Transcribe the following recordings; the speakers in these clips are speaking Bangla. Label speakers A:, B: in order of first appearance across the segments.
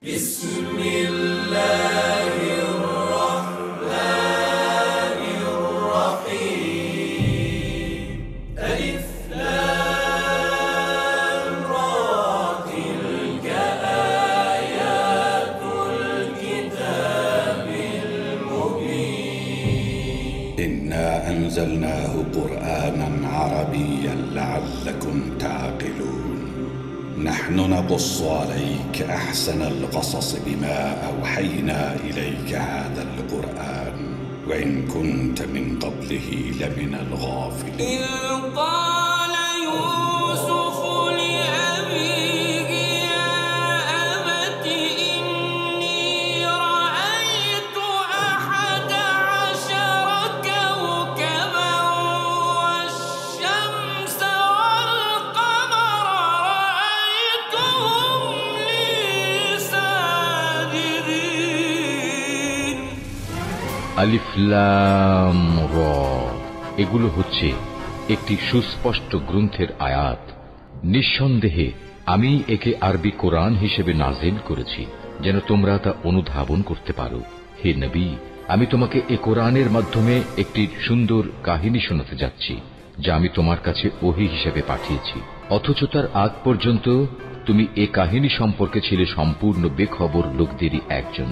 A: إنا أنزلناه قرآنا عربيا لعلكم تعقلون نحن نقص عليك أحسن القصص بما أوحينا إليك هذا القرآن وإن كنت من قبله لمن الغافلين
B: আলিফ লাম র এগুলো হচ্ছে একটি সুস্পষ্ট গ্রন্থের আয়াত। নিঃসন্দেহে আমি একে আরবি কোরআন হিসেবে নাজিল করেছি যেন তোমরা তা অনুধাবন করতে পারো। হে নবী, আমি তোমাকে এ কোরআনের মাধ্যমে একটি সুন্দর কাহিনী শোনাতে যাচ্ছি যা আমি তোমার কাছে ওহী হিসেবে পাঠিয়েছি, অথচ তার আগ পর্যন্ত তুমি এ কাহিনী সম্পর্কে ছিলে সম্পূর্ণ বেখবর লোকদেরই একজন।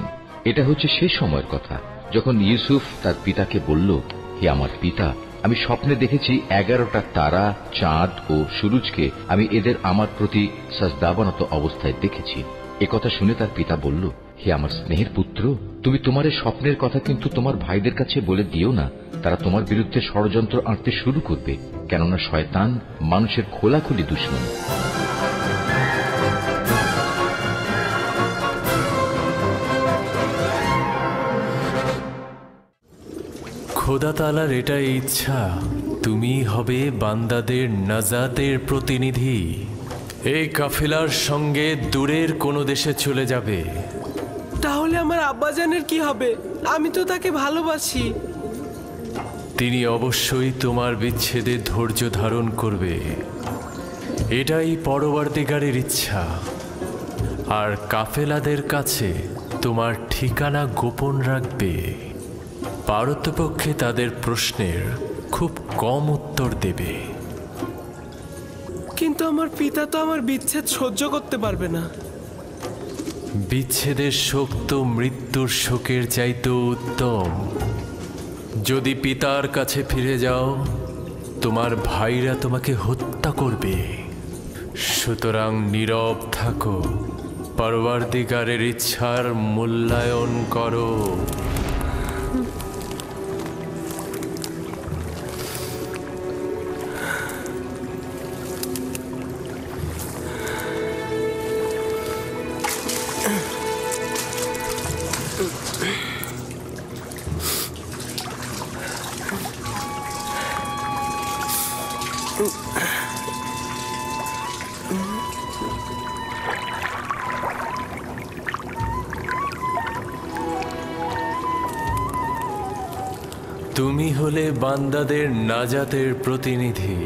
B: এটা হচ্ছে সে সময়ের কথা যখন ইউসুফ তার পিতাকে বলল, হে আমার পিতা, আমি স্বপ্নে দেখেছি 11টা তারা, চাঁদ ও সূরজকে আমি এদের আমার প্রতি সাজদাবনত অবস্থায় দেখেছি। একথা শুনে তার পিতা বলল, হে আমার স্নেহের পুত্র, তুমি তোমার এই স্বপ্নের কথা কিন্তু তোমার ভাইদের কাছে বলে দিও না, তারা তোমার বিরুদ্ধে ষড়যন্ত্র আঁটতে শুরু করবে, কেননা শয়তান মানুষের খোলাখুলি দুশমন।
C: খোদা তাআলার এটাই ইচ্ছা, তুমি হবে বান্দাদের নাজাতের প্রতিনিধি। এই কাফেলার সঙ্গে দূরের কোনো দেশে চলে যাবে।
D: তাহলে আমার আব্বাজানের কি হবে? আমি তো তাকে ভালোবাসি।
C: তিনি অবশ্যই তোমার বিচ্ছেদে ধৈর্য ধারণ করবে, এটাই পরবর্তীকারের ইচ্ছা। আর কাফেলাদের কাছে তোমার ঠিকানা গোপন রাখবে। পারতপক্ষে তাদের প্রশ্নের খুব কম উত্তর দেবে।
D: কিন্তু আমার পিতা তো আমার বিচ্ছেদ সহ্য করতে পারবে না।
C: বিচ্ছেদের শোক তো মৃত্যুর শোকের চাইতেও উত্তম। যদি পিতার কাছে ফিরে যাও, তোমার ভাইরা তোমাকে হত্যা করবে। সুতরাং নীরব থাকো, পরবর্তীকারের ইচ্ছার মূল্যায়ন করো। তুমি হলে বান্দাদের নাজাতের প্রতিনিধি।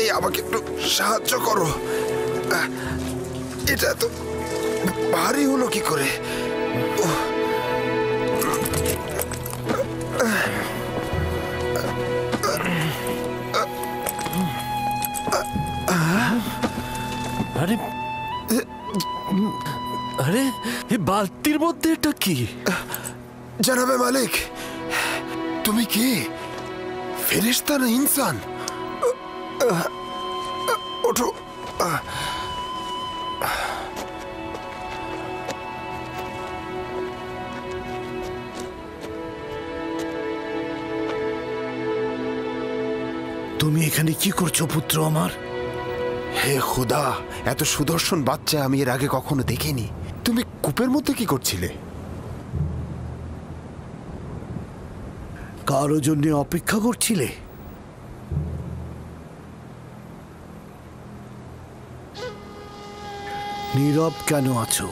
E: এই আমাকে একটু সাহায্য করো, এটা তো ভারী হলো কি করে?
C: আরে আরে এই বালতির মধ্যে এটা কি?
E: জানাবে মালিক, তুমি কি ফেরেশতা না ইনসান? ওঠো।
F: তুমি এখানে কি করছো পুত্র আমার?
E: হে খোদা, এত সুদর্শন বাচ্চা আমি এর আগে কখনো দেখিনি। তুমি কূপের মধ্যে কি করছিলে?
F: কারো জন্য অপেক্ষা করছিলে? নীরব কেন আছো?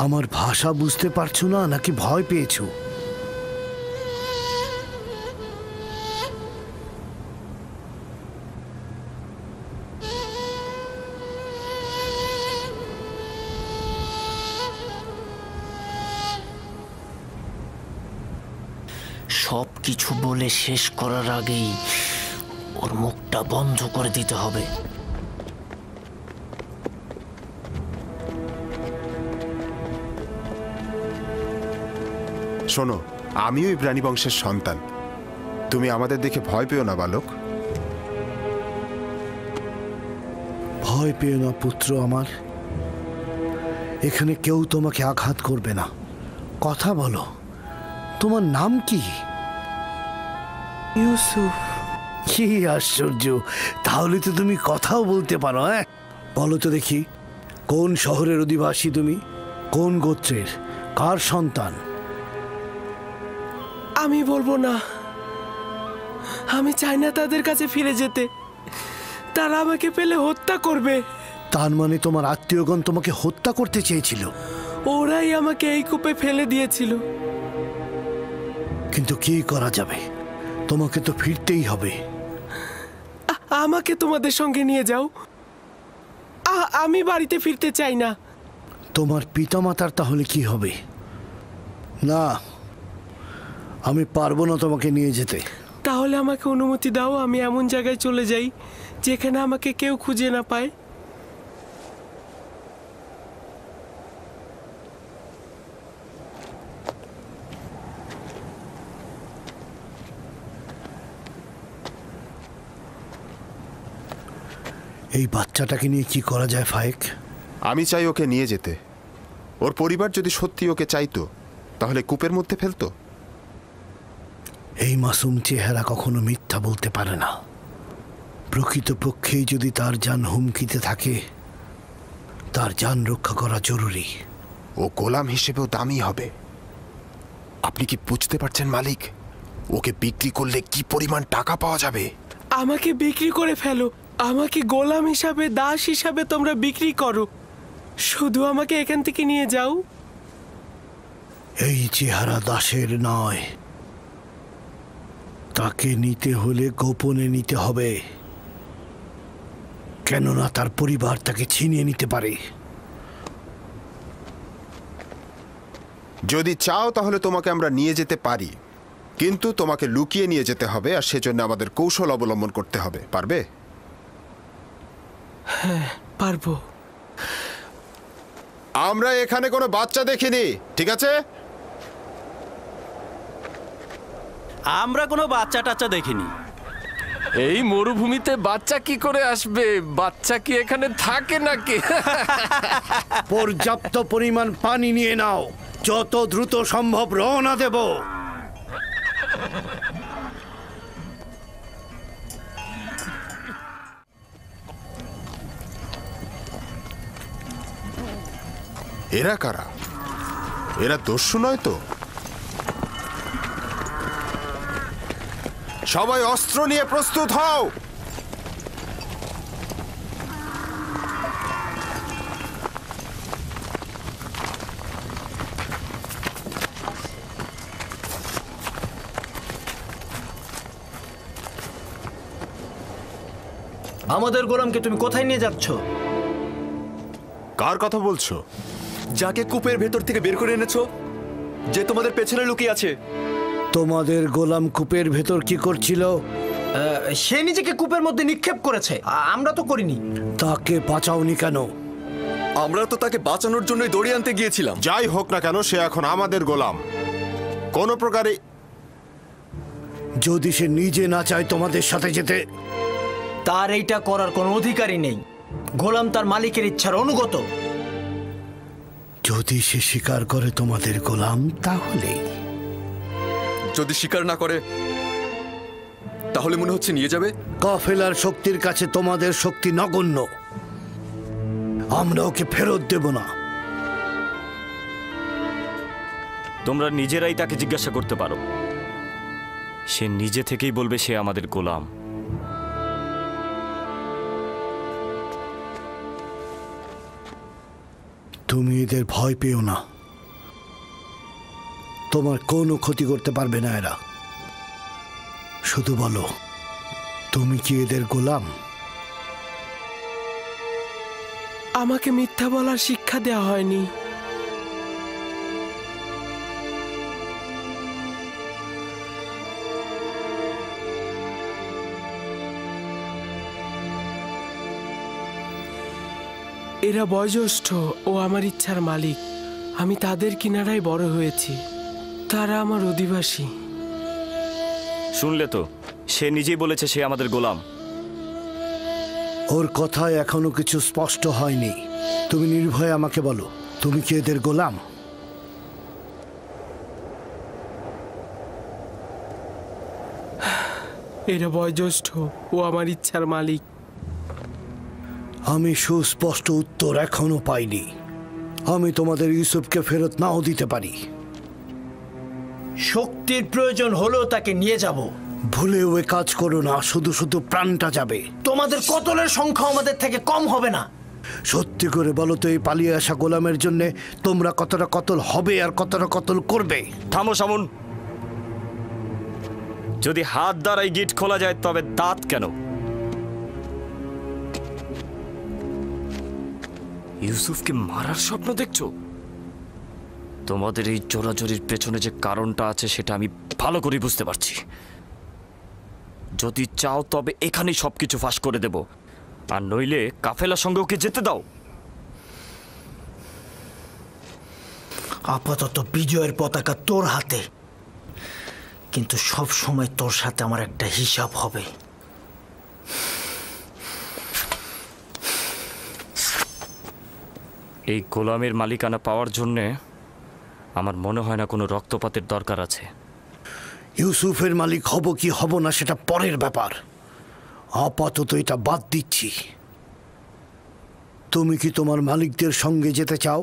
F: আমার ভাষা বুঝতে পারছো না নাকি ভয় পেয়েছো?
G: সব কিছু বলে শেষ করার আগেই ওর মুখটা বন্ধ করে দিতে হবে।
E: শোনো, আমিও ইব্রানি বংশের সন্তান। তুমি আমাদের দেখে ভয় পেও না বালক।
F: ভয় পেও না পুত্র আমার, এখানে কেউ তোমাকে আঘাত করবে না। কথা বলো, তোমার নাম কি?
D: ইউসুফ।
F: কি আশ্চর্য, তাহলে তো তুমি কথাও বলতে পারো। হ্যাঁ, বলো তো দেখি, কোন শহরের অধিবাসী তুমি? কোন গোত্রের? কার সন্তান?
D: আমি বলবো না, আমি চাই না তাদের কাছে ফিরে যেতে। তারা আমাকে পেলে হত্যা করবে।
F: তার মানে তোমার আত্মীয়গণ তোমাকে হত্যা করতে চেয়েছিল?
D: ওরাই আমাকে এই কূপে ফেলে দিয়েছিল।
F: কিন্তু কি করা যাবে, তোমাকে তো ফিরতেই হবে।
D: আমাকে তোমাদের সঙ্গে নিয়ে যাও। আমি বাড়িতে ফিরতে চাই না।
F: তোমার পিতামাতার তাহলে কি হবে? না, আমি পারবো না তোমাকে নিয়ে যেতে।
D: তাহলে আমাকে অনুমতি দাও, আমি এমন জায়গায় চলে যাই যেখানে আমাকে কেউ খুঁজে না পায়।
F: এই বাচ্চাটাকে নিয়ে কি করা যায় ফায়েক?
E: আমি চাই ওকে নিয়ে যেতে। ওর পরিবার যদি সত্যি ওকে চাইতো তাহলে কূপের মধ্যে ফেলতো।
F: এই মাসুম চেহারা কখনো মিথ্যা বলতে পারে না। প্রকৃতপক্ষেই যদি তার জান হুমকিতে থাকে, তার জান রক্ষা করা জরুরি।
E: ও গোলাম হিসেবেও দামি হবে। আপনি কি বুঝতে পারছেন মালিক? ওকে বিক্রি করলে কি পরিমাণ টাকা পাওয়া যাবে।
D: আমাকে বিক্রি করে ফেলো, আমাকে গোলাম হিসাবে, দাস হিসাবে তোমরা বিক্রি করো। শুধু আমাকে এখান থেকে নিয়ে যাও।
F: এই চেহারা দাসের নয়, তাকে নিতে হলে গোপনে নিতে হবে, কেননা তার পরিবার তাকে ছিনিয়ে নিতে পারে।
E: যদি চাও তাহলে তোমাকে আমরা নিয়ে যেতে পারি, কিন্তু তোমাকে লুকিয়ে নিয়ে যেতে হবে, আর সেজন্য আমাদের কৌশল অবলম্বন করতে হবে। পারবে?
D: হ্যাঁ, পারবো।
E: আমরা এখানে কোনো বাচ্চা দেখিনি, ঠিক আছে?
H: আমরা কোনো বাচ্চা টাচ্চা দেখিনি।
C: এই মরুভূমিতে বাচ্চা কি করে আসবে? বাচ্চা কি এখানে থাকে নাকি?
F: পর্যাপ্ত পরিমাণ পানি নিয়ে নাও, যত দ্রুত সম্ভব রওনা দেব।
E: এরা কারা? এরা দস্যু নয় তো? সবাই অস্ত্র নিয়ে প্রস্তুত হও।
G: আমাদের গোলামকে তুমি কোথায় নিয়ে যাচ্ছ?
E: কার কথা বলছো?
H: যাকে কূপের ভেতর থেকে বের করে এনেছো, যে তোমাদের পেছনে লুকিয়ে আছে।
F: তোমাদের গোলাম কূপের ভেতর কি করছিল?
G: সে নিজেকে কূপের মধ্যে নিক্ষেপ করেছে, আমরা তো করিনি।
F: তাকে বাঁচাওনি কেন?
H: আমরা তো তাকে বাঁচানোর জন্যই দড়ি আনতে গিয়েছিলাম।
E: যাই হোক না কেন, সে এখন আমাদের গোলাম। কোনো প্রকারে
F: যদি সে নিজে না চায় তোমাদের সাথে যেতে,
G: তার এইটা করার কোনো অধিকারই নেই। গোলাম তার মালিকের ইচ্ছার অনুগত।
F: যদি সে স্বীকার করে তোমাদের গোলাম, তাহলে
H: যদি স্বীকার না করে তাহলে মনে হচ্ছে নিয়ে যাবে।
F: কাফেলার শক্তির কাছে তোমাদের শক্তি নগণ্য। আমরা ওকে ফেরত দেব না।
I: তোমরা নিজেরাই তাকে জিজ্ঞাসা করতে পারো, সে নিজে থেকেই বলবে সে আমাদের গোলাম।
F: তুমি এদের ভয় পেও না, তোমার কোনো ক্ষতি করতে পারবে না এরা। শুধু বলো, তুমি কি এদের গোলাম?
D: আমাকে মিথ্যা বলার শিক্ষা দেওয়া হয়নি। এরা বয়োজ্যেষ্ঠ ও আমার ইচ্ছার মালিক। আমি তাদের কিনারায় বড় হয়েছি, তারা আমার অধিবাসী।
I: শুনলে তো, সে নিজেই বলেছে সে আমাদের গোলাম।
F: ওর কথায় এখনো কিছু স্পষ্ট হয়নি। তুমি নির্ভয়ে আমাকে বলো, তুমি কি এদের গোলাম?
D: এরা বয়োজ্যেষ্ঠ ও আমার ইচ্ছার মালিক।
F: আমি সুস্পষ্ট উত্তর এখনো পাইনি। আমি তোমাদের ইউসুফকে ফেরত নাও দিতে পারি।
J: শক্তির প্রয়োজন হলেও তাকে নিয়ে যাব।
F: ভুলেও এ কাজ করো না, শুধু শুধু প্রাণটা যাবে।
J: তোমাদের কতলের সংখ্যা আমাদের থেকে কম হবে না।
F: সত্যি করে বলো তো, এই পালিয়ে আসা গোলামের জন্য তোমরা কতটা কতল হবে আর কতটা কতল করবে?
I: থামো সামুন। যদি হাত দ্বারাই গিট খোলা যায় তবে দাঁত কেন? ইউসুফকে মারার স্বপ্ন দেখছো? তোমাদের এই জোরাজোরির পেছনে যে কারণটা আছে সেটা আমি ভালো করে বুঝতে পারছি। যদি চাও তবে এখানেই সবকিছু ফাঁস করে দেব, আর নইলে কাফেলার সঙ্গে ওকে যেতে দাও।
J: আপাতত বিজয়ের পতাকা তোর হাতে, কিন্তু সব সময় তোর সাথে আমার একটা হিসাব হবে।
I: এই গোলামের মালিকানা পাওয়ার জন্যে আমার মনে হয় না কোনো রক্তপাতের দরকার আছে।
F: ইউসুফের মালিক হব কি হব না সেটা পরের ব্যাপার। আপাতত এটা বাদ দিচ্ছি। তুমি কি তোমার মালিকদের সঙ্গে যেতে চাও?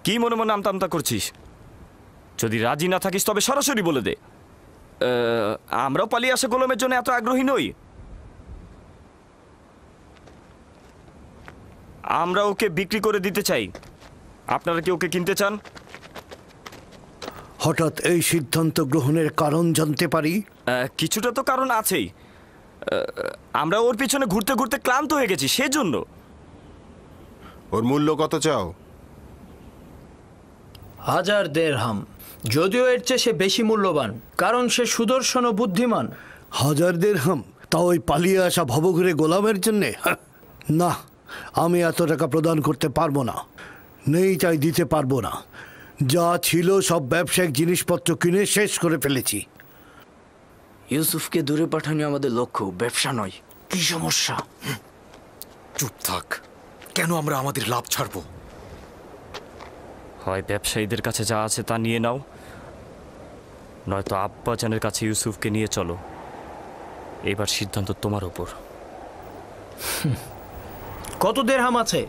I: কি মনে মনে আমতা আমতা করছিস? যদি রাজি না থাকিস তবে সরাসরি বলে দে। আমরাও পালিয়ে আসা গোলামের জন্য এত আগ্রহী নই। আমরা ওকে বিক্রি করে দিতে চাই। আপনারা কি ওকে কিনতে চান?
F: হঠাৎ এই সিদ্ধান্ত গ্রহণের কারণ জানতে পারি?
I: কিছুটা তো কারণ আছেই। আমরা ওর পিছনে ঘুরতে ঘুরতে ক্লান্ত হয়ে গেছি, সেজন্য।
E: ওর মূল্য কত চাও?
J: 1000 দিরহাম। যদিও এর চেয়ে সে বেশি মূল্যবান, কারণ সে সুদর্শন ও বুদ্ধিমান।
F: 1000 দিরহাম? তাও ওই পালিয়ে আসা ভবঘুরে গোলামের জন্যে? না, আমি এত টাকা প্রদান করতে পারবো না। নেই তাই দিতে পারবো না। যা ছিল সব ব্যবসায়িক জিনিসপত্র কিনে শেষ করে ফেলেছি।
G: ইউসুফকে দূরে পাঠানো আমাদের লক্ষ্য, ব্যবসা নয়।
J: কি সমস্যা?
H: চুপ থাক। কেন আমরা আমাদের লাভ ছাড়বো?
I: হয় ব্যবসায়ীদের কাছে যা আছে তা নিয়ে নাও, নয়তো আব্বাজানের কাছে ইউসুফকে নিয়ে চলো। এবার সিদ্ধান্ত তোমার ওপর।
J: কত দিরহাম আছে?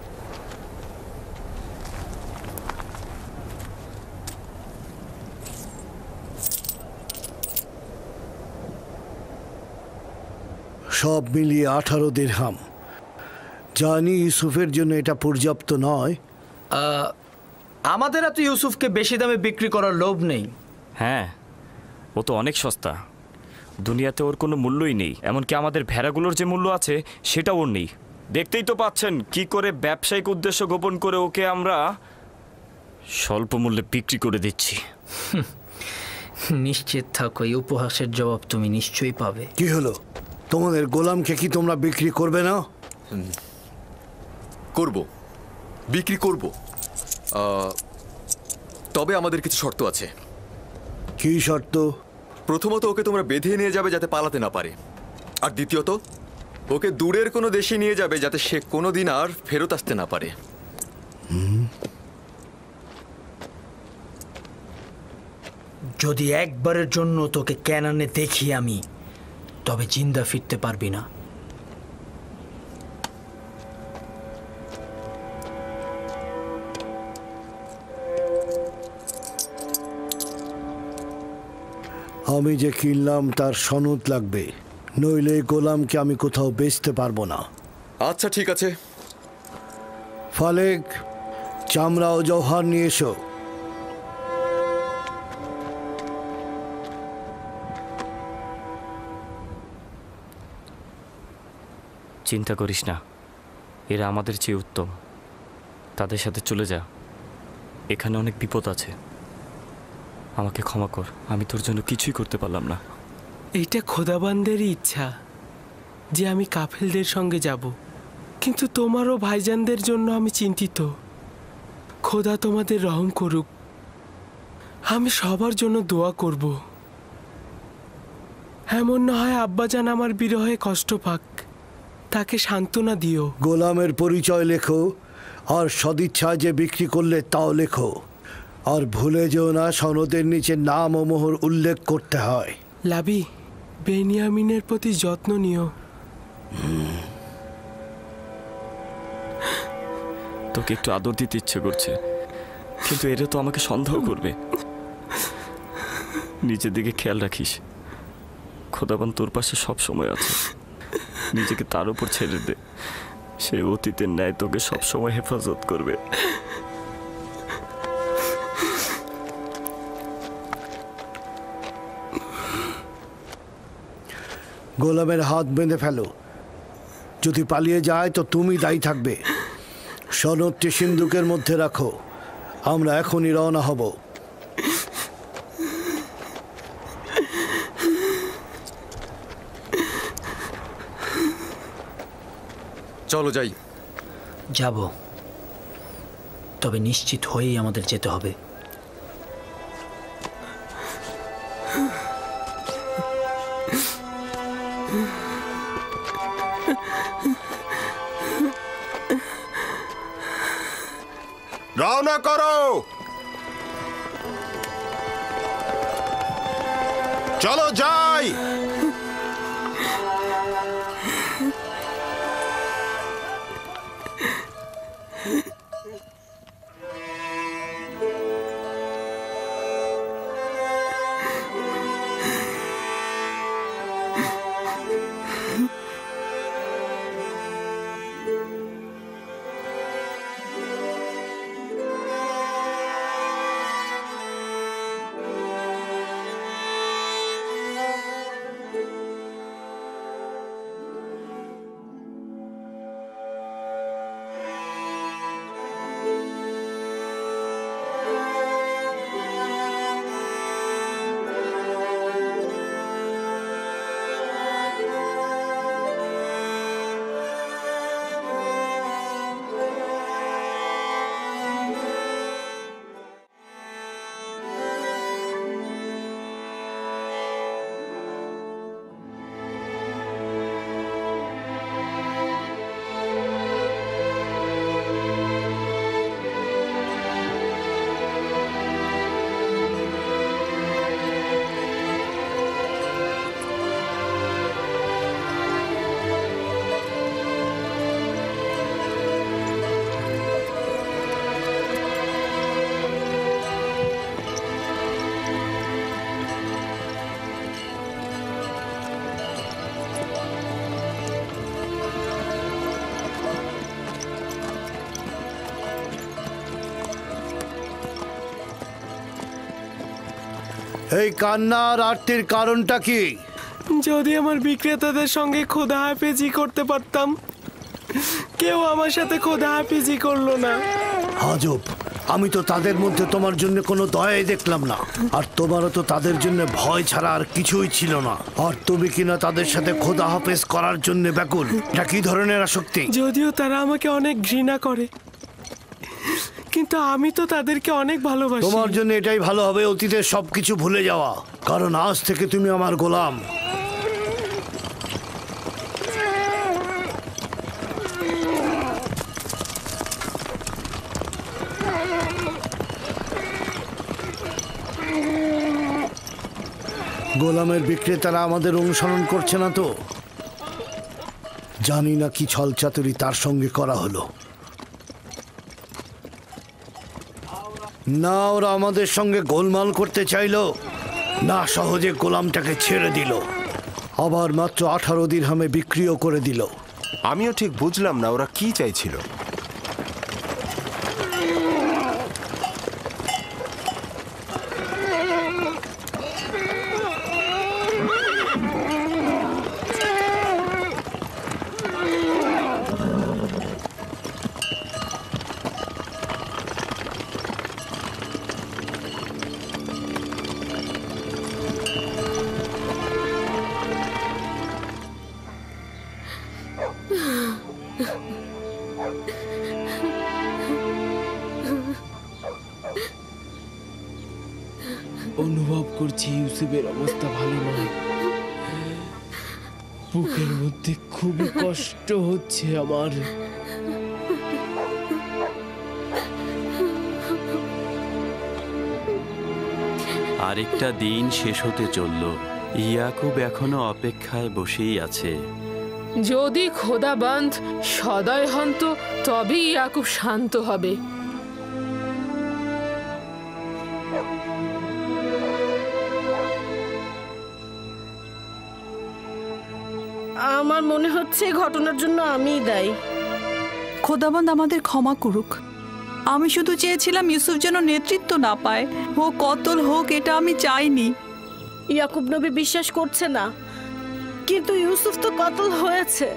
F: সব মিলিয়ে 18 দিরহাম। জানি ইউসুফের জন্য এটা পর্যাপ্ত নয়।
J: আমাদের এত ইউসুফকে বেশি দামে বিক্রি করার লোভ নেই।
I: হ্যাঁ, ও তো অনেক সস্তা। দুনিয়াতে ওর কোনো মূল্যই নেই। এমনকি আমাদের ভেড়াগুলোর যে মূল্য আছে সেটা ওর নেই। দেখতেই তো পাচ্ছেন কি করে ব্যবসায়িক উদ্দেশ্য গোপন করে ওকে আমরা স্বল্প মূল্যে বিক্রি করে দিচ্ছি।
J: নিশ্চিত থাকো, এই উপহাসের জবাব তুমি নিশ্চয়ই পাবে।
F: কি হলো, তোমাদের গোলামকে কি তোমরা বিক্রি করবে না?
H: করব, বিক্রি করব। তবে আমাদের কিছু শর্ত আছে।
F: কি শর্ত?
H: প্রথমত, ওকে তোমরা বেঁধে নিয়ে যাবে যাতে পালাতে না পারে। আর দ্বিতীয়ত, ওকে দূরের কোনো দেশে নিয়ে যাবে যাতে সে কোনোদিন আর ফেরত আসতে না পারে।
J: যদি একবারের জন্য তোকে ক্যানানে দেখি আমি, তবে জিন্দা ফিরতে পারবি না।
F: আমি যে কিনলাম তার সনদ লাগবে, নইলে গোলামকে আমি কোথাও বেচতে পারবো না।
H: আচ্ছা, ঠিক আছে।
F: ফালেক, চামড়া ও জওহার নিয়ে এসো।
I: চিন্তা করিস না, এরা আমাদের চেয়ে উত্তম। তাদের সাথে চলে যা। এখানে অনেক বিপদ আছে। আমাকে ক্ষমা কর, আমি তোর জন্য কিছুই করতে পারলাম না।
D: এইটা খোদাবান্দেরই ইচ্ছা যে আমি কাফেলদের সঙ্গে যাব, কিন্তু তোমারও ভাইজানদের জন্য আমি চিন্তিত। খোদা তোমাদের রহম করুক। আমি সবার জন্য দোয়া করব। এমন না হয় আব্বাজান আমার বিরহে কষ্ট পাক, তাকে সান্ত্বনা দিও।
F: গোলামের পরিচয় লেখো, আর সদিচ্ছায় যে বিক্রি করলে তাও লেখো। আর ভুলে যেও না সনদের নিচে নাম ও মোহর উল্লেখ করতে হয়।
D: লাবি, বেনিয়ামিনের প্রতি যত্ন নিও।
I: তোকে একটু আদর দিতে ইচ্ছে করছে, কিন্তু এটা তো আমাকে সন্দেহ করবে। নিজের দিকে খেয়াল রাখিস, খোদাবান তোর পাশে সব সময় আছে। নিজেকে তার উপর ছেড়ে দে, সে অতীতের ন্যায় তোকে সবসময় হেফাজত করবে।
F: গোলামের হাত বেঁধে ফেলো, যদি পালিয়ে যায় তো তুমি দায়ী থাকবে। সনদটি সিন্ধুকের মধ্যে রাখো, আমরা এখনই রওনা হব।
H: চলো যাই।
J: যাব, তবে নিশ্চিত হয়েই আমাদের যেতে হবে।
E: রওনা করো, চলো যাই।
F: এই কান্নার আরতির কারণটা কি?
D: যদি আমার বিক্রেতাদের সঙ্গে খোদা হাফেজি করতে পারতাম, কেউ আমার সাথে খোদা হাফেজি করলো না।
F: আজব, আমি তো তাদের মধ্যে তোমার জন্য কোনো দয়াই দেখলাম না, আর তোমারও তো তাদের জন্য ভয় ছাড়া আর কিছুই ছিল না। আর তুমি কিনা তাদের সাথে খোদা হাফেজ করার জন্য ব্যাকুল। এটা কি ধরনের আসক্তি?
D: যদিও তারা আমাকে অনেক ঘৃণা করে, কিন্তু আমি তো তাদেরকে অনেক ভালোবাসি।
F: তোমার জন্য এটাই ভালো হবে অতীতের সবকিছু ভুলে যাওয়া, কারণ আজ থেকে তুমি আমার গোলাম। গোলামের বিক্রেতারা আমাদের অনুসরণ করছে না তো? জানি না কি ছলচাতুরি তার সঙ্গে করা হলো। না ওরা আমাদের সঙ্গে গোলমাল করতে চাইলো, না সহজে গোলামটাকে ছেড়ে দিল, আবার মাত্র 18 দিরহামে বিক্রিও করে দিল।
E: আমিও ঠিক বুঝলাম না ওরা কি চাইছিল।
D: অনুভব করছি ইউসুফের অবস্থা ভালো নয়। বুকের মধ্যে খুবই কষ্ট হচ্ছে আমার।
K: আরেকটা দিন শেষ হতে চলল। ইয়াকুব এখনো অপেক্ষায় বসেই আছে।
L: যদি খোদাবন্ধ সদয় হন তো তবেই ইয়াকুব শান্ত হবে।
M: আমার মনে হচ্ছে ঘটনার জন্য আমিই দায়ী।
N: খোদাবন্ধ আমাদের ক্ষমা করুক। আমি শুধু চেয়েছিলাম ইউসুফ যেন নেতৃত্ব না পায়, ও কতল হোক এটা আমি চাইনি।
M: ইয়াকুব নবী বিশ্বাস করছে না, কিন্তু ইউসুফ তো কতল হয়েছে।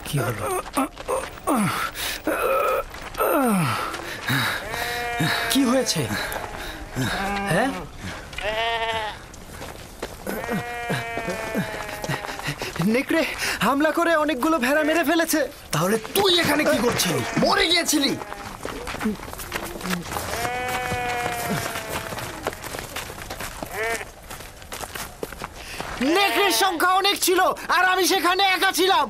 J: কি হলো? কি হয়েছে? হ্যাঁ,
O: নেকড়ে হামলা করে অনেকগুলো ভেড়া মেরে ফেলেছে।
J: তাহলে তুই এখানে কি করছিলি? মরে গিয়েছিলি?
O: নেকড়ের সংখ্যা অনেক ছিল আর আমি সেখানে একা ছিলাম।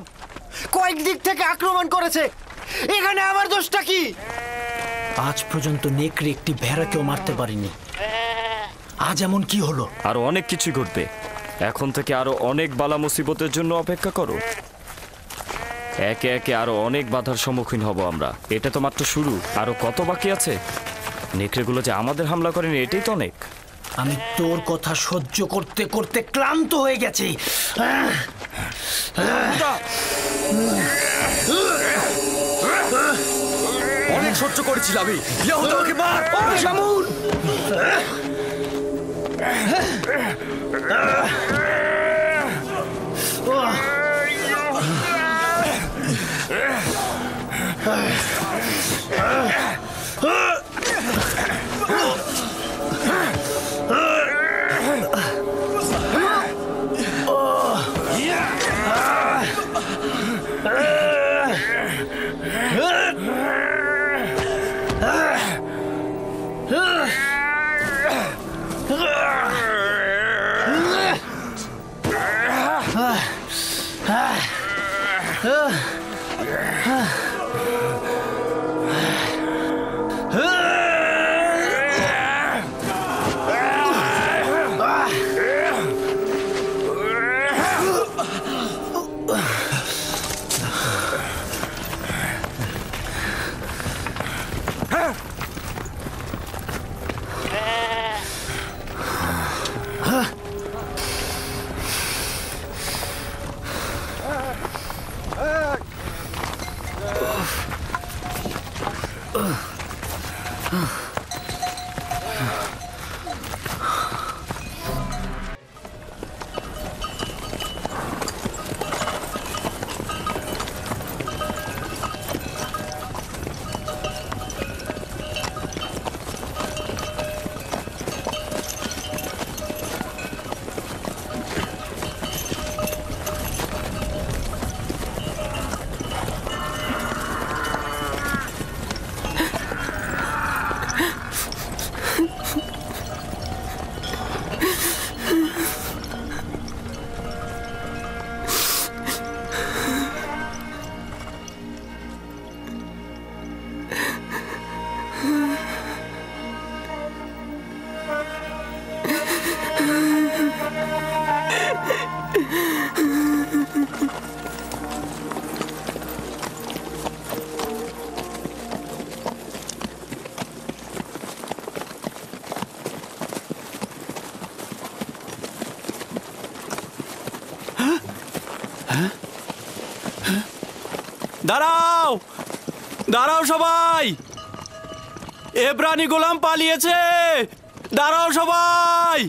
O: কয়েক দিক থেকে আক্রমণ করেছে, এখানে আমার দোষটা কি?
J: আজ পর্যন্ত নেকড়ে একটি ভেড়াকেও মারতে পারিনি, আজ এমন কি হলো?
I: আরো অনেক কিছু ঘটবে। এখন থেকে আরো অনেক বালা মুসিবতের জন্য অপেক্ষা করো। একে একে আরো অনেক বাধার সম্মুখীন হব আমরা। এটা তো মাত্র শুরু, আরো কত বাকি আছে। নেকড়েগুলো যে আমাদের হামলা করেনি এটাই তো অনেক।
J: আমি তোর কথা সহ্য করতে করতে ক্লান্ত হয়ে গেছি।
H: অনেক সহ্য করেছিল আমি। আমাকে মার।
K: দাঁড়াও, দাঁড়াও সবাই, এব্রানি গোলাম পালিয়েছে। দাঁড়াও সবাই।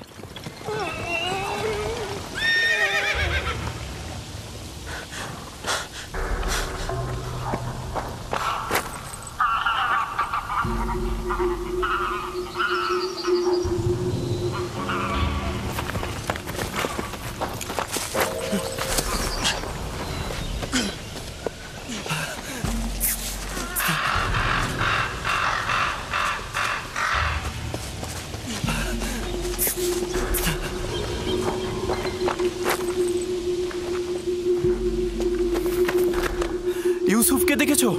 P: ইউসুফকে দেখেছো?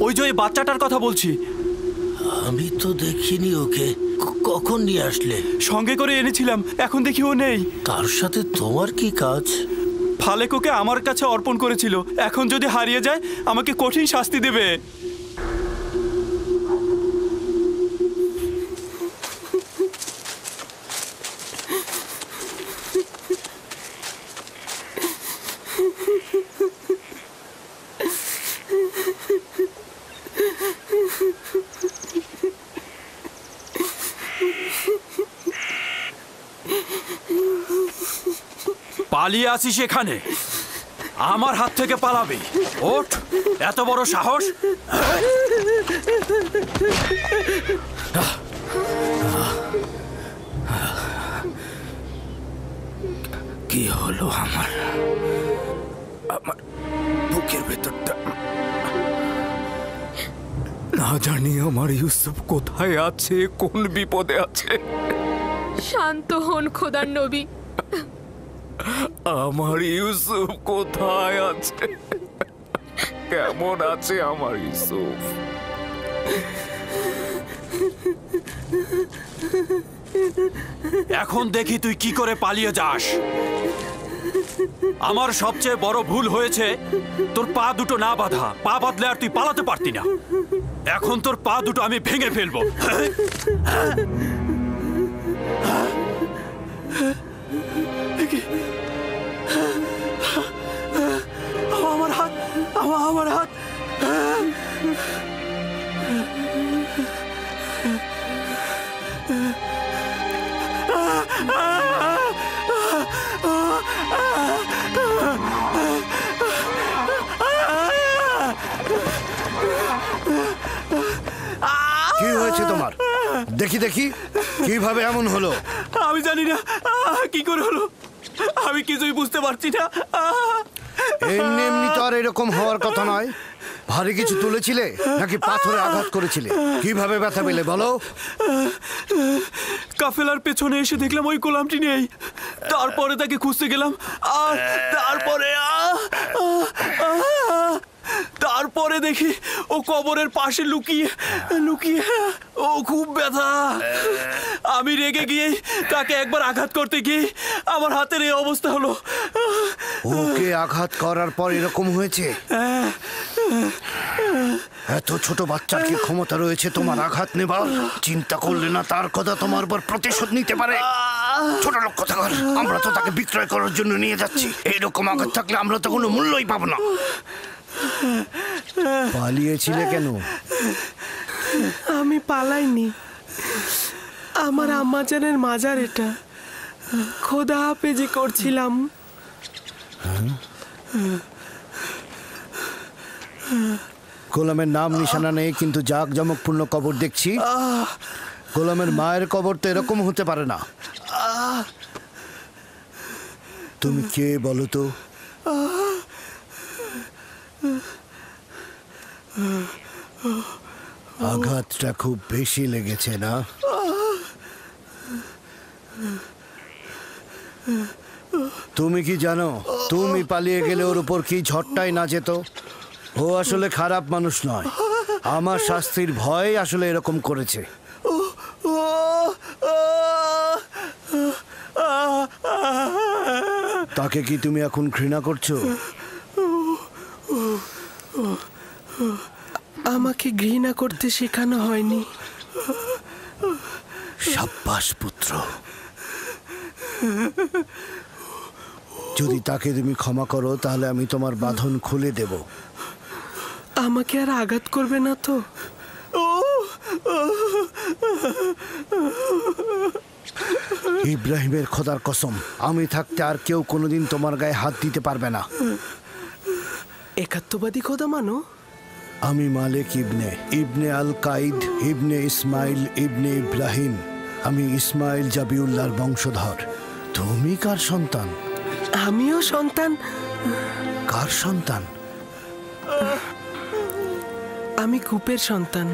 P: ওই যে ওই বাচ্চাটার কথা বলছি।
Q: আমি তো দেখিনি ওকে। কখন নিয়ে আসলে?
P: সঙ্গে করে এনেছিলাম, এখন দেখি ও নেই।
Q: তার সাথে তোমার কি কাজ?
P: ফালেক ওকে আমার কাছে অর্পণ করেছিল, এখন যদি হারিয়ে যায় আমাকে কঠিন শাস্তি দেবে। পালিয়ে আসিস এখানে, আমার হাত থেকে পালাবি? ওঠ, এত বড় সাহস!
Q: কি হলো আমার? আমার বুকের ভেতরটা
P: না জানি আমার ইউসুফ কোথায় আছে, কোন বিপদে আছে।
L: শান্ত হন খোদার নবী।
P: আমার ইউসুফ কোথায় আছে? কেমন আছে আমার ইউসুফ? এখন দেখি তুই কি করে পালিয়ে যাস। আমার সবচেয়ে বড় ভুল হয়েছে তোর পা দুটো না বাঁধা। পা বাঁধলে আর তুই পালাতে পারতি না। এখন তোর পা দুটো আমি ভেঙে ফেলবো। আমার হাত, আমার হাত।
F: কি হয়েছে তোমার? দেখি দেখি কিভাবে এমন হলো।
P: আমি জানি না কি করে হলো, আমি কিছুই বুঝতে পারছি না।
F: এমনি এমনি তো আর এরকম হওয়ার কথা নয়। ভারী কিছু তুলেছিলে নাকি পাথরে আঘাত করেছিলে? কিভাবে ব্যথা পেলে বলো?
P: কাফেলার পেছনে এসে দেখলাম ওই গোলামটি নেই, তারপরে তাকে খুঁজতে গেলাম, আর তারপরে দেখি ও কবরের পাশে লুকিয়ে লুকিয়ে। ও খুব ব্যথা। আমি রেগে গিয়ে তাকে একবার আঘাত করতে গিয়ে আমার হাতের এই অবস্থা হলো।
F: ওকে আঘাত করার পর এরকম হয়েছে? এত ছোট বাচ্চার কি ক্ষমতা রয়েছে তোমার আঘাত নেবার? চিন্তা করলে না তার কথা তোমার উপর প্রতিশোধ নিতে পারে? ছোট লোক কথা কর। আমরা তো তাকে বিক্রয় করার জন্য নিয়ে যাচ্ছি। এইরকম আঘাত থাকলে আমরা তো কোনো মূল্যই পাবো না। পালিয়েছিলে কেন?
D: আমি পালাইনি, আমার আম্মাজানের মাজার এটা। খোদা হাফেজি করছিলাম।
F: গোলামের নাম নিশানা নেই, কিন্তু জাঁকজমকপূর্ণ কবর দেখছি। গোলামের মায়ের কবর তো এরকম হতে পারে না। তুমি কে বলো তো? আঘাতটা খুব বেশি লেগেছে না? তুমি কি জানো তুমি পালিয়ে গেলে ওর উপর কি ঝড়টাই না যেত? ও আসলে খারাপ মানুষ নয়, আমার শাস্তির ভয় আসলে এরকম করেছে। তাকে কি তুমি এখন ঘৃণা করছো?
D: আমাকে ঘৃণা করতে শেখানো হয়নি।
F: সাব্বাস পুত্র। যদি তাকে তুমি ক্ষমা করো তাহলে আমি তোমার বাঁধন খুলে দেব।
D: আমাকে আর আঘাত করবে না তো?
F: ইব্রাহিমের খোদার কসম, আমি থাকতে আর কেউ কোনোদিন তোমার গায়ে হাত দিতে পারবে না।
D: একাত্মবাদী খোদা মানো?
F: আমি মালিক ইবনে ইবনে আল কাইদ ইবনে ইসমাইল ইবনে ইব্রাহিম। আমি ইসমাইল জাবিউল্লাহর বংশধর। তুমি কার সন্তান?
D: আমিও সন্তান।
F: কার সন্তান?
D: আমি কূপের সন্তান।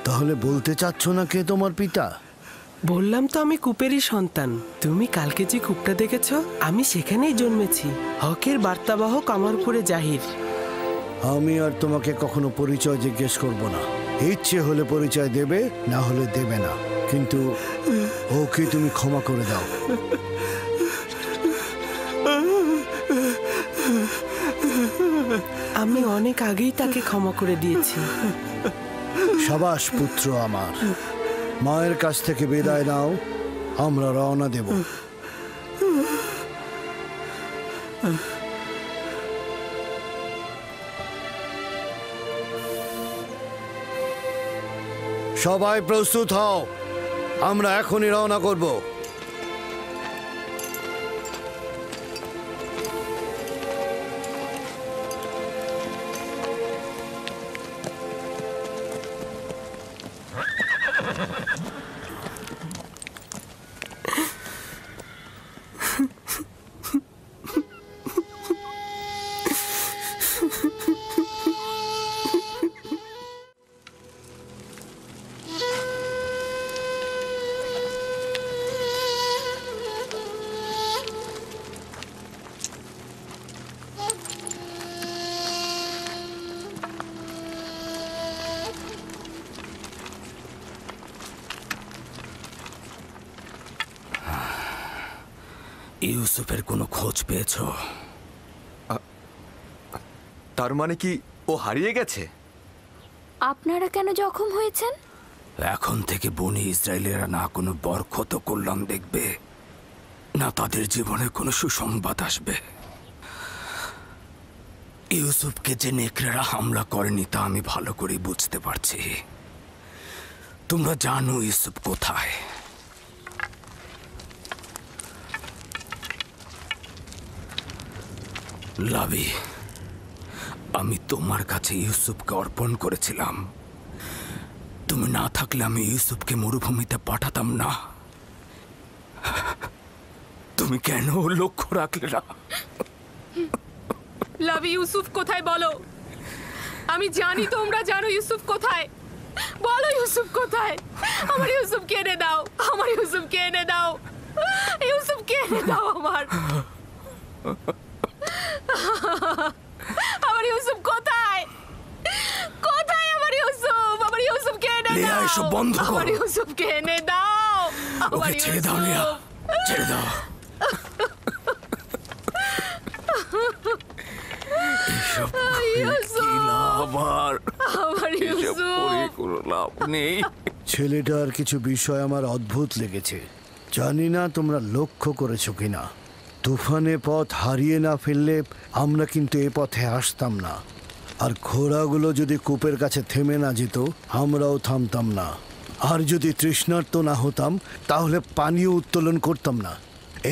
F: তাহলে বলতে চাচ্ছ না কে তোমার পিতা?
D: বললাম তো আমি কূপেরই সন্তান। তুমি কালকে যে কূপটা দেখেছ, আমি সেখানেই জন্মেছি। হকের বার্তাবাহক আমার উপরে জাহির।
F: আমি আর তোমাকে কখনো পরিচয় জিজ্ঞেস করব না। ইচ্ছে হলে পরিচয় দেবে, না হলে দেবে না, কিন্তু ওকে তুমি ক্ষমা করে দাও।
D: আমি অনেক আগেই তাকে ক্ষমা করে দিয়েছি।
F: সাবাস পুত্র আমার, মায়ের কাছ থেকে বিদায় নাও, আমরা রওনা দেব। সবাই প্রস্তুত হও, আমরা এখনই রওনা করব।
R: ইউসুফের কোনো খোঁজ পেয়েছো?
H: তার মানে কি ও হারিয়ে গেছে?
S: আপনারা কেন জখম হয়েছেন?
R: এখন থেকে বনি ইসরায়েলেরা না কোনো বরকত কল্যাণ দেখবে, না তাদের জীবনে কোনো সুসংবাদ আসবে। ইউসুফকে যে নেকড়েরা হামলা করেনি তা আমি ভালো করে বুঝতে পারছি। তোমরা জানো ইউসুফ কোথায়। লাবি, আমি তোমার কাছে ইউসুফকে অর্পণ করেছিলাম। তুমি না থাকলে আমি ইউসুফকে মরুভূমিতে পাঠাতাম না। তুমি কেন লক্ষ্য রাখলে না?
L: লাভি, ইউসুফ কোথায় বলো? আমি জানি তোমরা জানো ইউসুফ কোথায়। বলো ইউসুফ কোথায়? আমার ইউসুফকে এনে দাও, আমার ইউসুফকে এনে দাও, ইউসুফকে এনে দাও আমার। আমার ইউসুফ কোথায়? কোথায় আমার ইউসুফ? আমার ইউসুফকে এনে দাও।
R: এসব বন্ধ করো।
L: আমার ইউসুফকে এনে দাও।
R: ওকে ছেড়ে দাও লিয়া, ছেড়ে দাও।
F: ছেলেটার কিছু বিষয় আমার অদ্ভুত লেগেছে। জানি না তোমরা লক্ষ্য করেছো কিনা। তুফানে পথ হারিয়ে না ফেললে আমরা কিন্তু এ পথে আসতাম না, আর ঘোড়াগুলো যদি কূপের কাছে থেমে না যেত আমরাও থামতাম না, আর যদি তৃষ্ণার্ত না হতাম তাহলে পানীয় উত্তোলন করতাম না।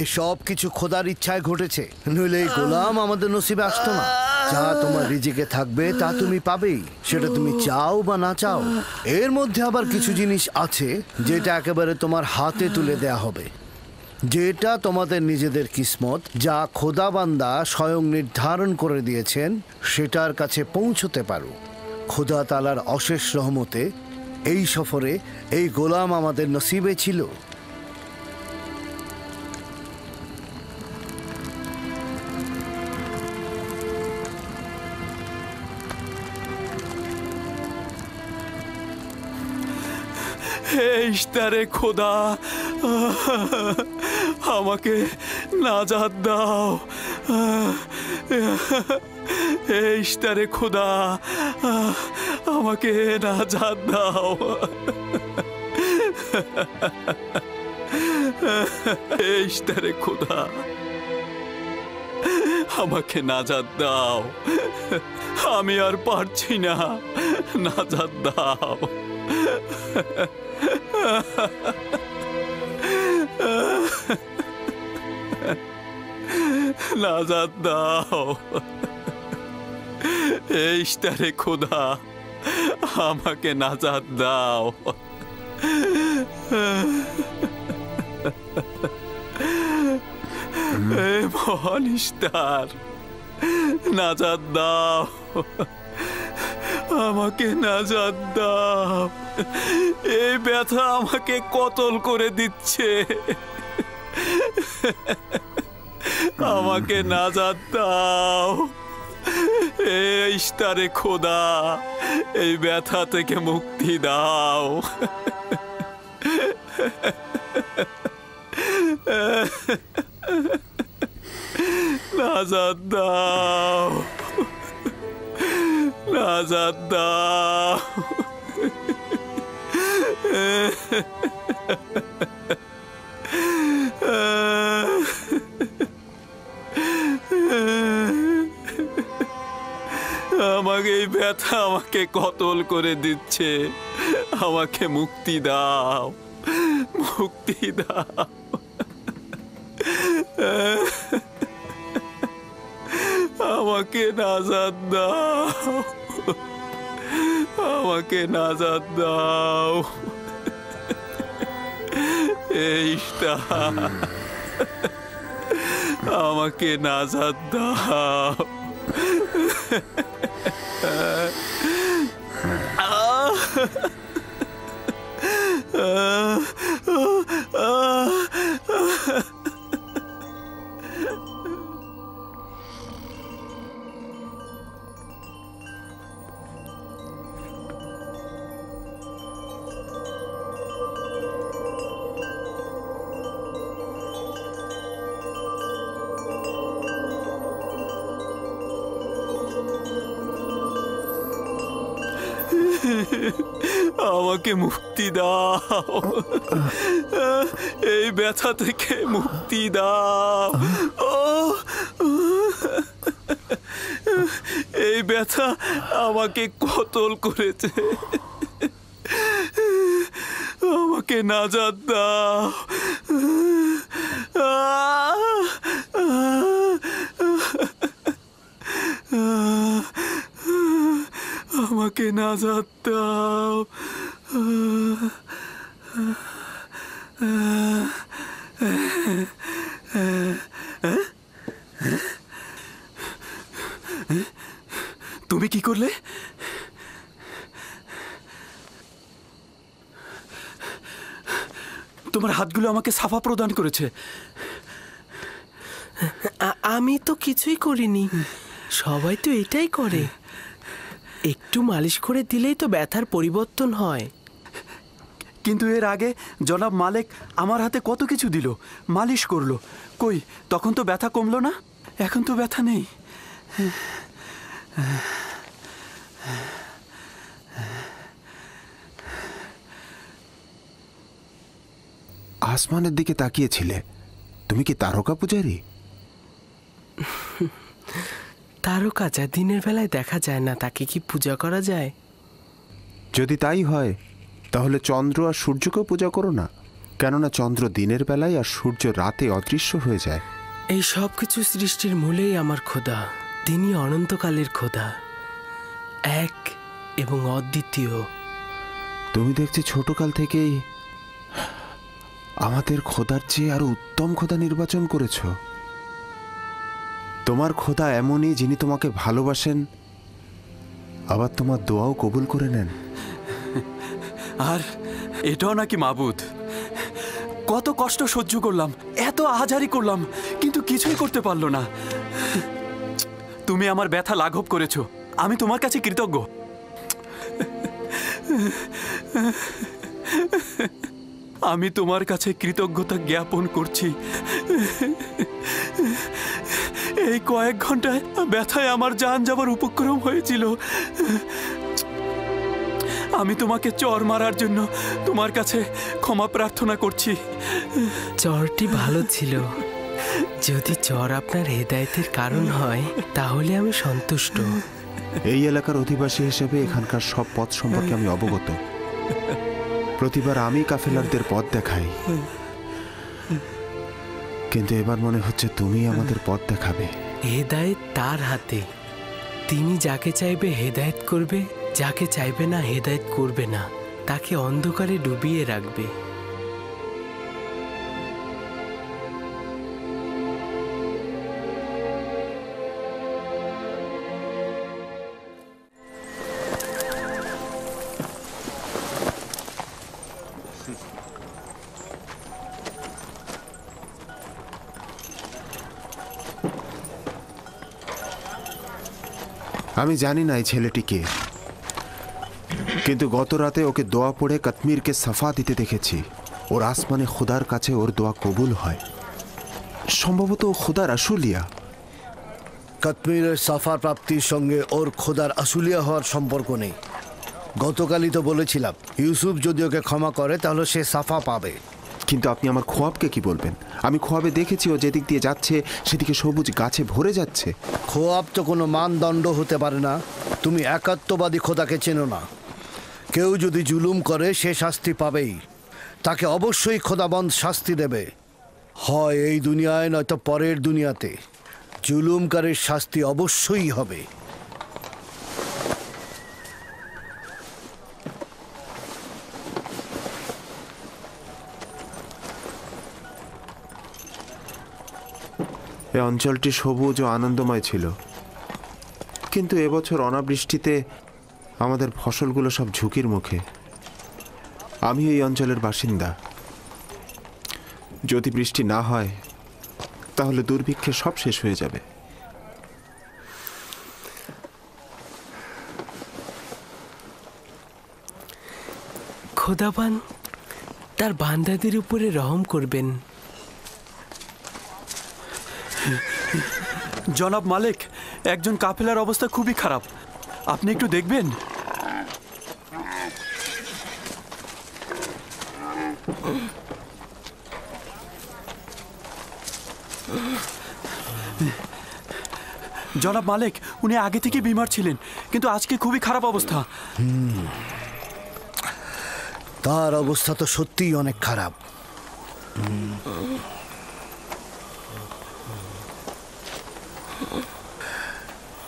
F: এসব কিছু খোদার ইচ্ছায় ঘটেছে, নইলে এই গোলাম আমাদের নসিবে আসতো না। যা তোমার রিজিকে থাকবে তা তুমি পাবেই, সেটা তুমি চাও বা না চাও। এর মধ্যে আবার কিছু জিনিস আছে যেটা একেবারে তোমার হাতে তুলে দেয়া হবে, যেটা তোমাদের নিজেদের কিসমত, যা খোদাবান্দা স্বয়ং নির্ধারণ করে দিয়েছেন সেটার কাছে পৌঁছতে পারো। খোদা তাআলার অশেষ রহমতে এই সফরে এই গোলাম আমাদের নসিবে ছিল।
P: ইশতারে খোদা, আমাকে নাজাত দাও। ইশতারে খোদা, আমাকে নাজাত দাও। ইশতারে খোদা, আমাকে নাজাত দাও। আমি আর পারছি না, নাজাত দাও। নাজাত দাও। ইশতারে খোদা, আমাকে নাজাত দাও। মহান ইশতার, নাজাত দাও। আমাকে নাজাত দাও। এই ব্যথা আমাকে কতল করে দিচ্ছে। আমাকে নাজাত দাও। এই ইশতারে খোদা, এই ব্যথা থেকে মুক্তি দাও। নাজাত দাও, নাজাত দাও। আমাকে এই ব্যথা আমাকে কতল করে দিচ্ছে। আমাকে মুক্তি দাও, মুক্তি দাও। আমাকে নাজাত দাও, আমাকে নাজাত দাও। এইটা আমাকে নাজাত দাও। আমাকে মুক্তি দাও, এই ব্যথা থেকে মুক্তি দাও। এই ব্যথা আমাকে কতল করেছে। আমাকে নাজাত দাও। আমাকে নাজাত দাও। তুমি কি করলে? তোমার হাতগুলো আমাকে সাফা প্রদান করেছে।
D: আমি তো কিছুই করিনি, সবাই তো এটাই করে। একটু মালিশ করে দিলেই তো ব্যথার পরিবর্তন হয়।
P: কিন্তু এর আগে জনাব মালিক আমার হাতে কত কিছু দিল, মালিশ করলো। কই, তখন তো ব্যথা কমলো না? এখন তো ব্যথা নেই।
E: আসমানের দিকে তাকিয়েছিলে। তুমি কি তারকা পূজারী?
D: তারকা যা দিনের বেলায় দেখা যায় না, তাকে কি পূজা করা যায়?
E: যদি তাই হয় তাহলে চন্দ্র আর সূর্যকেও পূজা করো না, কেননা চন্দ্র দিনের বেলায় আর সূর্য রাতে অদৃশ্য হয়ে যায়।
D: এই সব কিছু সৃষ্টির মূলেই আমার খোদা। তিনি অনন্তকালের খোদা, এক এবং অদ্বিতীয়।
E: তুমি দেখছি ছোটকাল থেকেই আমাদের খোদার চেয়ে আরো উত্তম খোদা নির্বাচন করেছ। তোমার খোদা এমনই, যিনি তোমাকে ভালোবাসেন, আবার তোমার দোয়াও কবুল করে নেন।
P: আর এটাও নাকি মাবুদ? কত কষ্ট সহ্য করলাম, এত আহাজারি করলাম, কিন্তু কিছুই করতে পারলো না। তুমি আমার ব্যথা লাঘব করেছো, আমি তোমার কাছে কৃতজ্ঞ। আমি তোমার কাছে কৃতজ্ঞতা জ্ঞাপন করছি। এই কয়েক ঘন্টায় ব্যথায় আমার জান যাবার উপক্রম হয়েছিল। আমি তোমাকে চর মারার জন্য তোমার কাছে ক্ষমা প্রার্থনা করছি।
D: চরটি ভালো ছিল। যদি চর আপনার হেদায়েতের কারণ হয় তাহলে আমি সন্তুষ্ট।
E: এই এলাকার অধিবাসী হিসেবে এখানকার সব পথ সম্পর্কে আমি অবগত। প্রতিবার আমি কাফেলারদের পথ দেখাই, কিন্তু এবার মনে হচ্ছে তুমি আমাদের পথ দেখাবে।
D: হেদায়েত তার হাতে। তিনি যাকে চাইবে হেদায়েত করবে, যাকে চাইবে না হেদায়েত করবে না, তাকে অন্ধকারে ডুবিয়ে রাখবে।
E: আমি জানি না এই ছেলেটি কে, কিন্তু গত রাতে ওকে দোয়া পড়ে কাশ্মীরকে সাফা দিতে দেখেছি। ওর আসমানে খুদার কাছে ওর দোয়া কবুল হয়। সম্ভবত ও খুদার আশুলিয়া।
F: কাশ্মীরের সাফা প্রাপ্তির সঙ্গে ওর খোদার আশুলিয়া হওয়ার সম্পর্ক নেই। গতকালই তো বলেছিলাম ইউসুফ যদি ওকে ক্ষমা করে তাহলে সে সাফা পাবে।
E: কিন্তু আপনি আমার খোয়াবকে কি বলবেন? আমি খোয়াবে দেখেছি ও যেদিক দিয়ে যাচ্ছে সেদিকে সবুজ গাছে ভরে যাচ্ছে।
F: খোয়াব তো কোনো মানদণ্ড হতে পারে না। তুমি একাত্মবাদী খোদাকে চেনো না। কেউ যদি জুলুম করে সে শাস্তি পাবেই, তাকে অবশ্যই খোদাবন্ধ শাস্তি দেবে, হয় এই দুনিয়ায় নয়তো পরের দুনিয়াতে। জুলুমকারীর শাস্তি অবশ্যই হবে।
E: এই অঞ্চলটি সবুজ ও আনন্দময় ছিল, কিন্তু এবছর অনাবৃষ্টিতে আমাদের ফসলগুলো সব ঝুঁকির মুখে। আমি এই অঞ্চলের বাসিন্দা। যদি বৃষ্টি না হয় তাহলে দুর্ভিক্ষে সব শেষ হয়ে যাবে।
D: খোদাবান তার বান্দাদের উপরে রহম করবেন।
P: জনাব মালিক, একজন কাফেলার অবস্থা খুবই খারাপ, আপনি একটু দেখবেন। জনাব মালিক, উনি আগে থেকে বিমার ছিলেন, কিন্তু আজকে খুবই খারাপ অবস্থা।
F: তার অবস্থা তো সত্যিই অনেক খারাপ।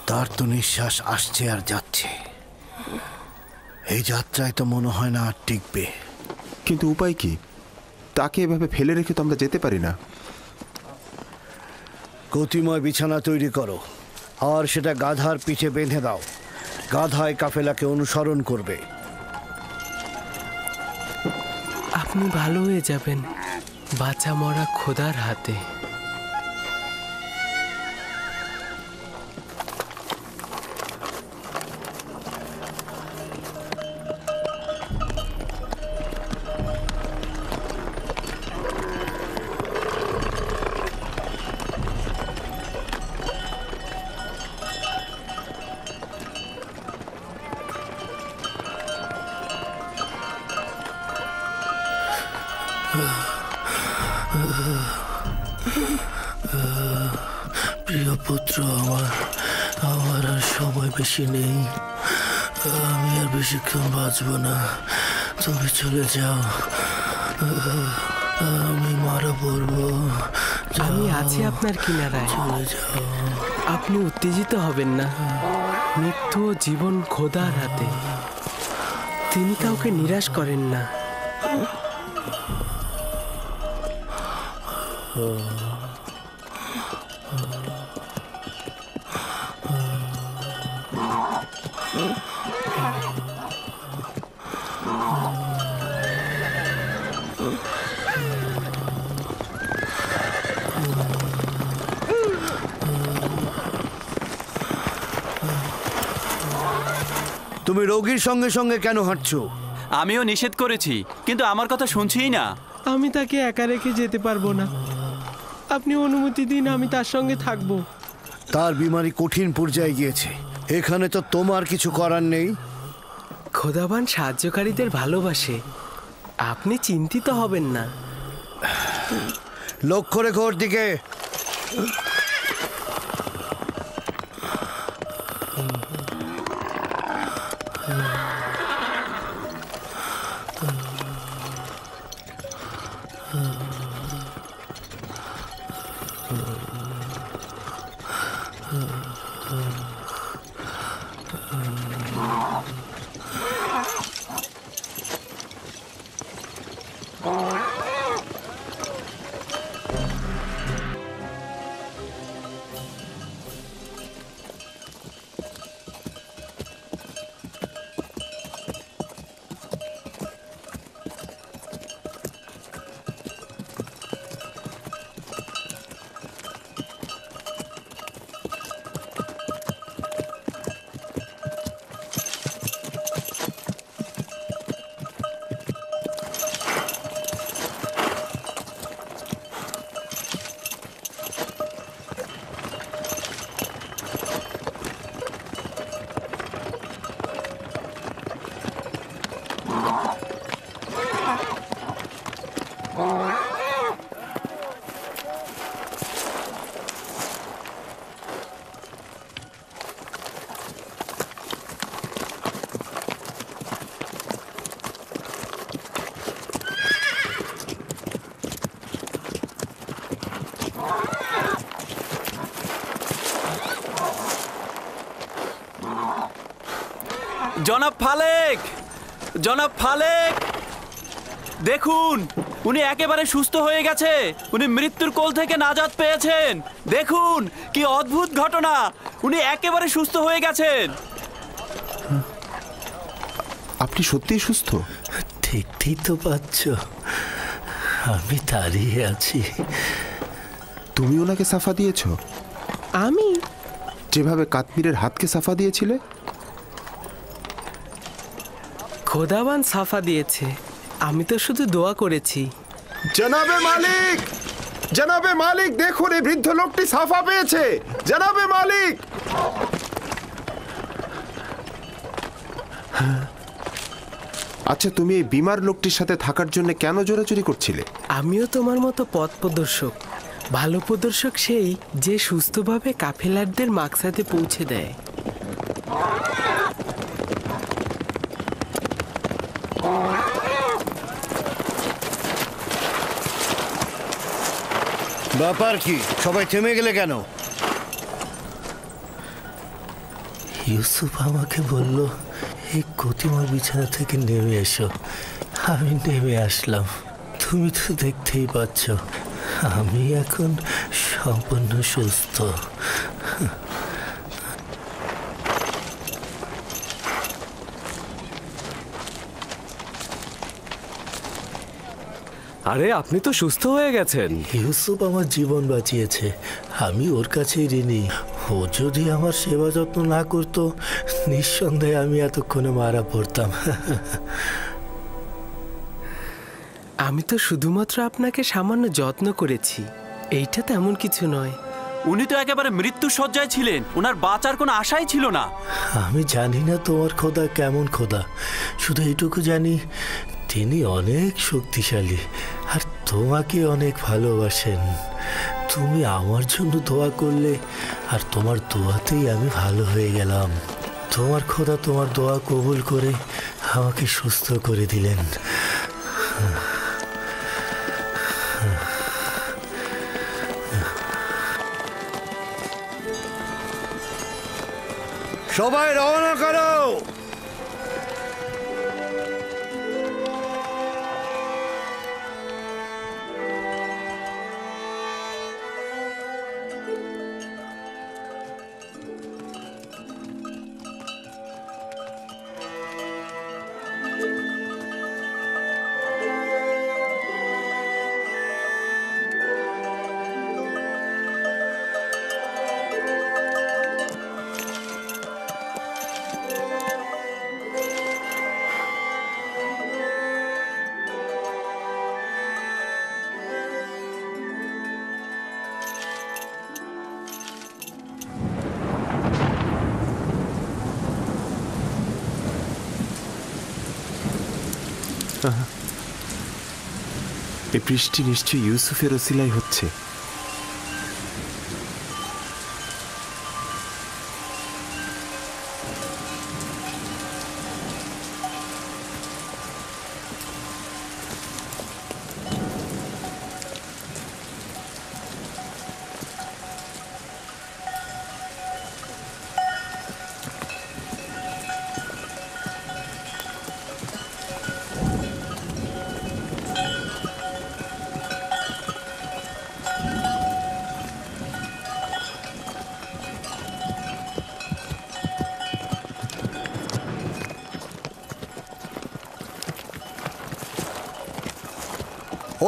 F: তার তো নিঃশ্বাস আসছে আর যাচ্ছে। এই যাত্রায় তো মনে হয় না আর টিকবে।
E: কিন্তু উপায় কি? তাকে এভাবে ফেলে রেখে তো আমরা যেতে পারি না।
F: গতিময় বিছানা তৈরি করো আর সেটা গাধার পিঠে বেঁধে দাও। গাধায় কাফেলাকে অনুসরণ করবে।
D: আপনি ভালো হয়ে যাবেন বাঁচা মরা খোদার হাতে।
Q: প্রিয় পুত্র আমার, আমার আর সময় বেশি নেই। আমি আর বেশিক্ষণ বাঁচব না। তুমি চলে যাও, আমি মারা পড়বো।
D: আমি আছি আপনার কিনারায়।
Q: চলে যাও।
D: আপনি উত্তেজিত হবেন না। মৃত্যু ও জীবন খোদার হাতে। তিনি কাউকে নিরাশ করেন না।
F: তুমি রোগীর সঙ্গে সঙ্গে কেন হাঁটছো?
P: আমিও নিষেধ করেছি, কিন্তু আমার কথা শুনছেই না।
D: আমি তাকে একা রেখে যেতে পারবো না। আপনি অনুমতি দিন, আমি তার সঙ্গে থাকবো।
F: তার বিমারি কঠিন পর্যায়ে গিয়েছে, এখানে তো তোমার কিছু করার নেই।
D: খোদাবান সাহায্যকারীদের ভালোবাসে, আপনি চিন্তিত হবেন না।
F: লক্ষ্য রেখো ওর দিকে।
P: জনাব ফালেক, জনাব ফালেক, দেখুন উনি একেবারে সুস্থ হয়ে গেছে। উনি মৃত্যুর কোল থেকে নাজাত পেয়েছেন। দেখুন কি অদ্ভুত ঘটনা, উনি একেবারে সুস্থ হয়ে গেছেন।
E: আপনি সত্যিই সুস্থ?
Q: দেখতেই তো পাচ্ছ, আমি দাঁড়িয়ে আছি।
E: তুমি ওনাকে সাফা দিয়েছ?
D: আমি
E: যেভাবে কাশ্মীরের হাতকে সাফা দিয়েছিলে?
D: খোদাবান সাফা দিয়েছে, আমি তো শুধু দোয়া করেছি।
E: জনাবে মালিক, জনাবে মালিক, দেখুন এই বৃদ্ধ লোকটি সাফা পেয়েছে। জনাবে মালিক। আচ্ছা, তুমি এই বিমার লোকটির সাথে থাকার জন্য কেন জোরাজুরি করছিলে?
D: আমিও তোমার মতো পথ প্রদর্শক। ভালো প্রদর্শক সেই যে সুস্থভাবে কাফেলারদের মাকসাদে পৌঁছে দেয়।
F: ব্যাপার কি, সবাই থেমে গেলে কেন?
Q: ইউসুফ আমাকে বলল এই গতিময় বিছানা থেকে নেমে এসো। আমি নেমে আসলাম। তুমি তো দেখতেই পাচ্ছ আমি এখন সম্পূর্ণ সুস্থ।
T: আরে আপনি তো সুস্থ হয়ে গেছেন।
Q: ইউসুফ আমার জীবন বাঁচিয়েছে, আমি ওর কাছেই ঋণী। ও যদি আমার সেবা যত্ন না করতো নিঃসন্দেহে আমি এতক্ষণে মারা পড়তাম।
D: আমি তো শুধুমাত্র আপনাকে সামান্য যত্ন করেছি, এইটা তেমন কিছু নয়।
P: উনি তো একেবারে মৃত্যু শয্যায় ছিলেন, ওনার বাঁচার কোনো আশাই ছিল না।
Q: আমি জানি না তোমার খোদা কেমন খোদা, শুধু এইটুকু জানি তিনি অনেক শক্তিশালী আর তোমাকে অনেক ভালোবাসেন। তুমি আমার জন্য দোয়া করলে আর তোমার দোয়াতেই আমি ভালো হয়ে গেলাম। তোমার খোদা তোমার দোয়া কবুল করে আমাকে সুস্থ করে দিলেন।
F: সবাই রওনা করো।
E: এই বৃষ্টি নিশ্চয়ই ইউসুফের ওসিলাই হচ্ছে।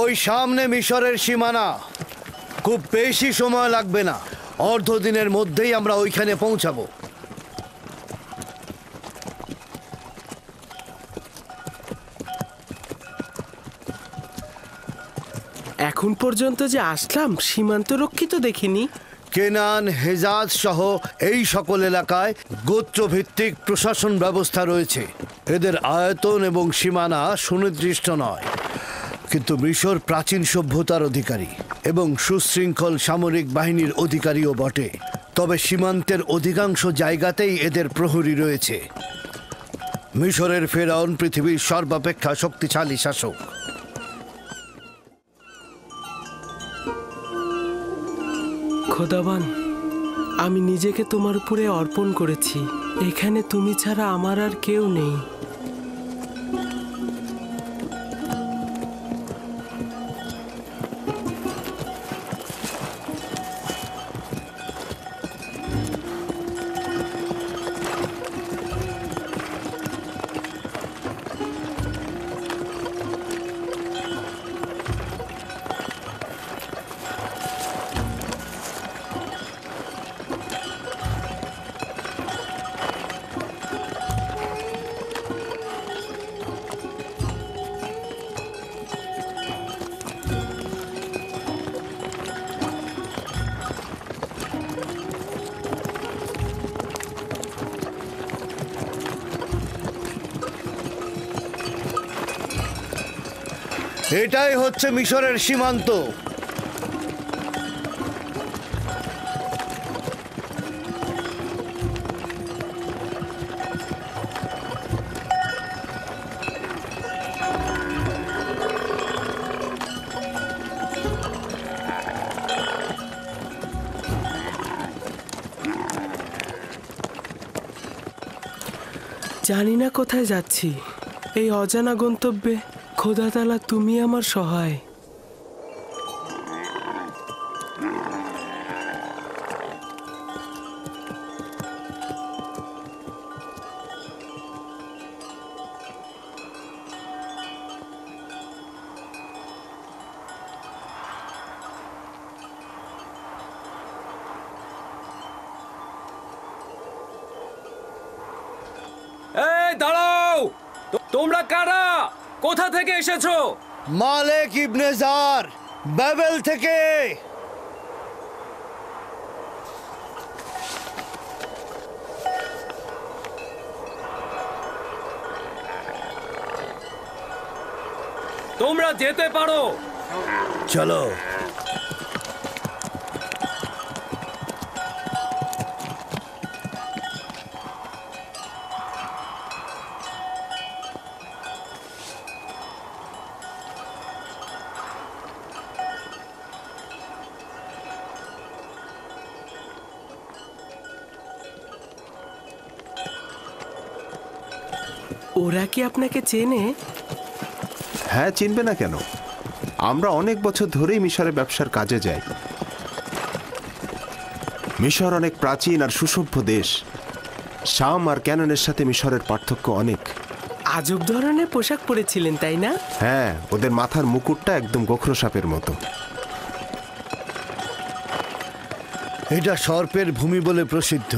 F: ওই সামনে মিশরের সীমানা, খুব বেশি সময় লাগবে না, অর্ধ দিনের মধ্যেই আমরা ওইখানে পৌঁছাবো।
D: এখন পর্যন্ত যে আসলাম সীমান্ত রক্ষিত দেখিনি।
F: কেনান, হেজাজ সহ এই সকল এলাকায় গোত্রভিত্তিক প্রশাসন ব্যবস্থা রয়েছে। এদের আয়তন এবং সীমানা সুনির্দিষ্ট নয়, কিন্তু মিশর প্রাচীন সভ্যতার অধিকারী এবং সুশৃঙ্খল সামরিক বাহিনীর অধিকারীও বটে। তবে সীমান্তের অধিকাংশ জায়গাতেই এদের প্রহরী রয়েছে। মিশরের ফেরাউন পৃথিবীর সর্বাপেক্ষা শক্তিশালী শাসক।
D: খোদাবান, আমি নিজেকে তোমার উপরে অর্পণ করেছি। এখানে তুমি ছাড়া আমার আর কেউ নেই।
F: এটাই হচ্ছে মিশরের সীমান্ত।
D: জানি না কোথায় যাচ্ছি। এই অজানা গন্তব্যে খোদা তাআলা তুমি আমার সহায়।
T: এই দাঁড়াও, তোমরা কারা? কোথা থেকে এসেছো?
F: মালিক ইবনে জার, বাবেল থেকে।
T: তোমরা যেতে পারো।
F: চলো।
D: ওরা কি আপনাকে চেনে?
E: হ্যাঁ, চিনবে না কেন? আমরা অনেক বছর ধরেই মিশরে ব্যবসার কাজে যাই। মিশর অনেক প্রাচীন আর সুসভ্য দেশ। শাম আর ক্যানানের সাথে মিশরের পার্থক্য অনেক।
D: আজব ধরনের পোশাক পরেছিলেন, তাই না?
E: হ্যাঁ, ওদের মাথার মুকুটটা একদম গোখরো সাপের মতো।
F: এটা সর্পের ভূমি বলে প্রসিদ্ধ।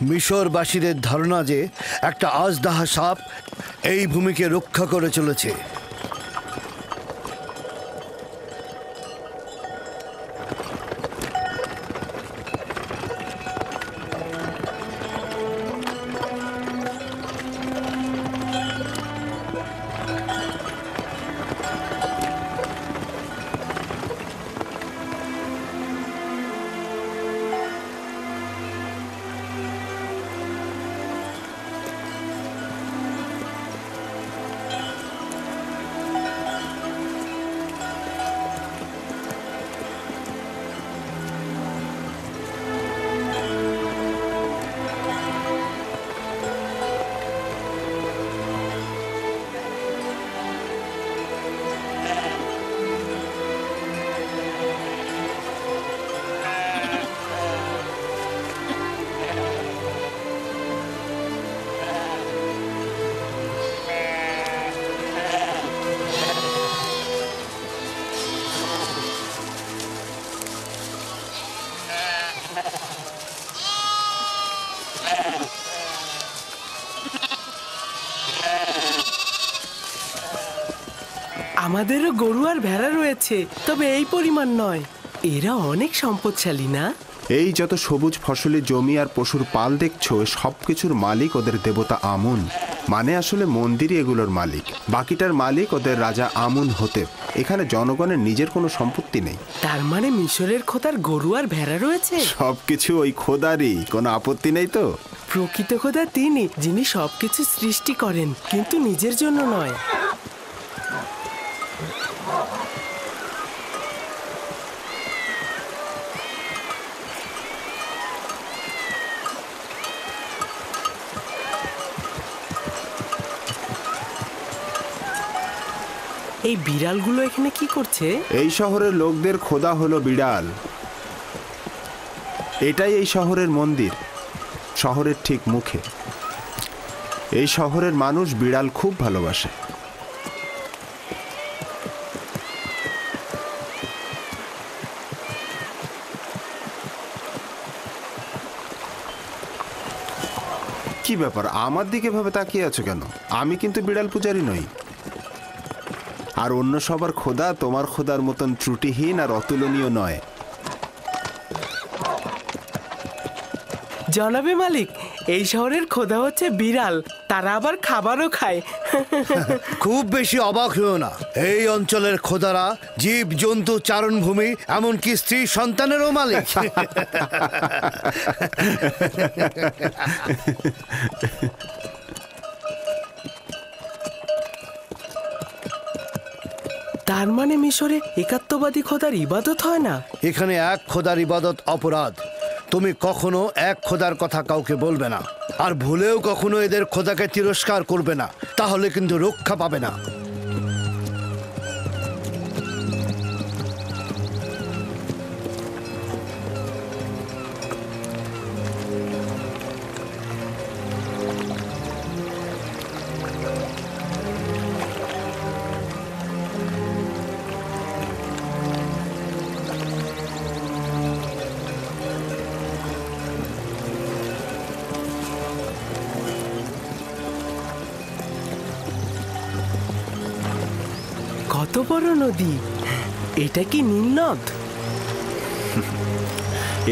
F: মিশরবাসীদের ধারণা যে একটা আজদাহা সাপ এই ভূমিকে রক্ষা করে চলেছে।
D: আমাদেরও গরু আর ভেড়া রয়েছে, তবে এই পরিমাণ নয়। এরা অনেক সম্পদশালী, না?
E: এই যত সবুজ ফসলি জমি আর পশুর পাল দেখছো, সবকিছুর মালিক ওদের দেবতা আমুন। মানে আসলে মন্দিরই এগুলোর মালিক। বাকিটার মালিক ওদের রাজা আমুন হতে। এখানে জনগণের নিজের কোনো সম্পত্তি নেই।
D: তার মানে মিশরের খোদার গরু আর ভেড়া রয়েছে?
E: সবকিছু ওই খোদারই, কোনো আপত্তি নেই তো?
D: প্রকৃত খোদা তিনি, যিনি সবকিছু সৃষ্টি করেন, কিন্তু নিজের জন্য নয়। এই বিড়ালগুলো এখানে কি করছে?
E: এই শহরের লোকদের খোদা হলো বিড়াল। এটাই এই শহরের মন্দির, শহরের ঠিক মুখে। এই শহরের মানুষ বিড়াল খুব ভালোবাসে। কি ব্যাপার, আমার দিকে ভাবে তাকিয়ে আছো কেন? আমি কিন্তু বিড়াল পূজারী নই। আর অন্য সবার খোদা তোমার খোদার মতন ত্রুটিহীন আর অতুলনীয় নয়।
D: জনাবে মালিক, এই শহরের খোদা হচ্ছে বিড়াল, তারা আবার খাবারও খায়।
F: খুব বেশি অবাক হয়েও না, এই অঞ্চলের খোদারা জীব জন্তু চারণভূমি এমনকি স্ত্রী সন্তানেরও মালিক।
D: তার মানে মিশরে একাত্মবাদী খোদার ইবাদত হয় না?
F: এখানে এক খোদার ইবাদত অপরাধ। তুমি কখনো এক খোদার কথা কাউকে বলবে না, আর ভুলেও কখনো এদের খোদাকে তিরস্কার করবে না, তাহলে কিন্তু রক্ষা পাবে না।
D: কত বড় নদী! এটা কি নীল নদ?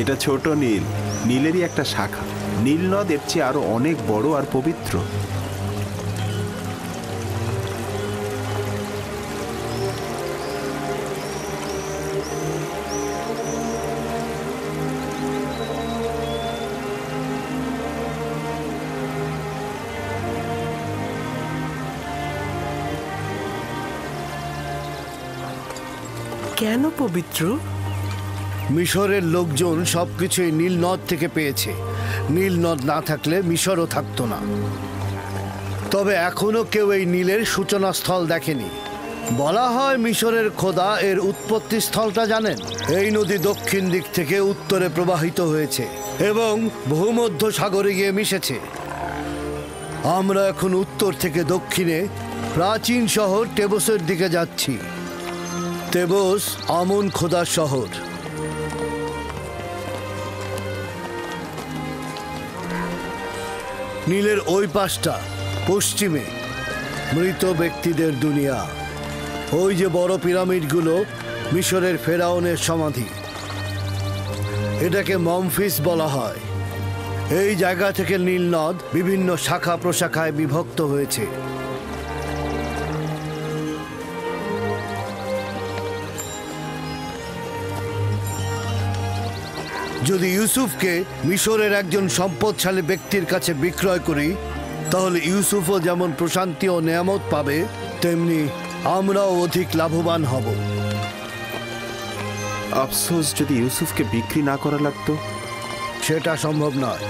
E: এটা ছোট নীল, নীলেরই একটা শাখা। নীল নদ এর চেয়ে আরো অনেক বড় আর পবিত্র।
D: কেন পবিত্র?
F: মিশরের লোকজন সবকিছুই নীল নদ থেকে পেয়েছে। নীল নদ না থাকলে মিশরও থাকতো না। তবে এখনো কেউ এই নীলের সূচনা স্থল দেখেনি। বলা হয় মিশরের খোদা এর উৎপত্তি স্থলটা জানেন। এই নদী দক্ষিণ দিক থেকে উত্তরে প্রবাহিত হয়েছে এবং ভূমধ্য সাগরে গিয়ে মিশেছে। আমরা এখন উত্তর থেকে দক্ষিণে প্রাচীন শহর টেবসের দিকে যাচ্ছি। তেবস আমন খোদার শহর। নীলের ওই পাশটা পশ্চিমে মৃত ব্যক্তিদের দুনিয়া। ওই যে বড় পিরামিডগুলো মিশরের ফেরাউনের সমাধি। এটাকে মমফিস বলা হয়। এই জায়গা থেকে নীল নদ বিভিন্ন শাখা প্রশাখায় বিভক্ত হয়েছে। যদি ইউসুফকে মিশরের একজন সম্পদশালী ব্যক্তির কাছে বিক্রয় করি, তাহলে ইউসুফও যেমন প্রশান্তি ও নেয়ামত পাবে, তেমনি আমরাও অধিক লাভবান হব।
E: আফসোস, যদি ইউসুফকে বিক্রি না করা লাগতো।
F: সেটা সম্ভব নয়।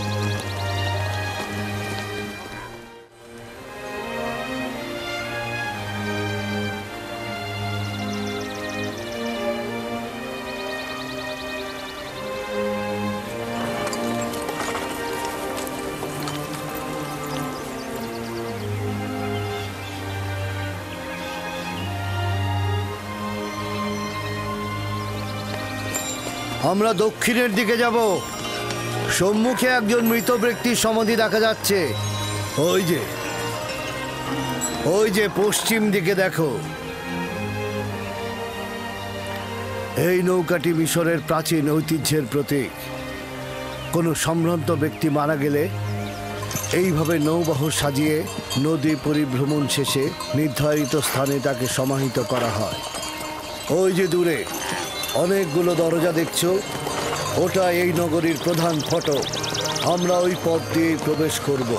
F: আমরা দক্ষিণের দিকে যাব। সম্মুখে একজন মৃত ব্যক্তির সমাধি দেখা যাচ্ছে। ওই যে পশ্চিম দিকে দেখো। এই নৌকাটি মিশরের প্রাচীন ঐতিহ্যের প্রতীক। কোনো সম্ভ্রান্ত ব্যক্তি মারা গেলে এইভাবে নৌবহর সাজিয়ে নদী পরিভ্রমণ শেষে নির্ধারিত স্থানে তাকে সমাহিত করা হয়। ওই যে দূরে অনেকগুলো দরজা দেখছো, ওটা এই নগরীর প্রধান ফটক। আমরা ওই পথ দিয়ে প্রবেশ করব।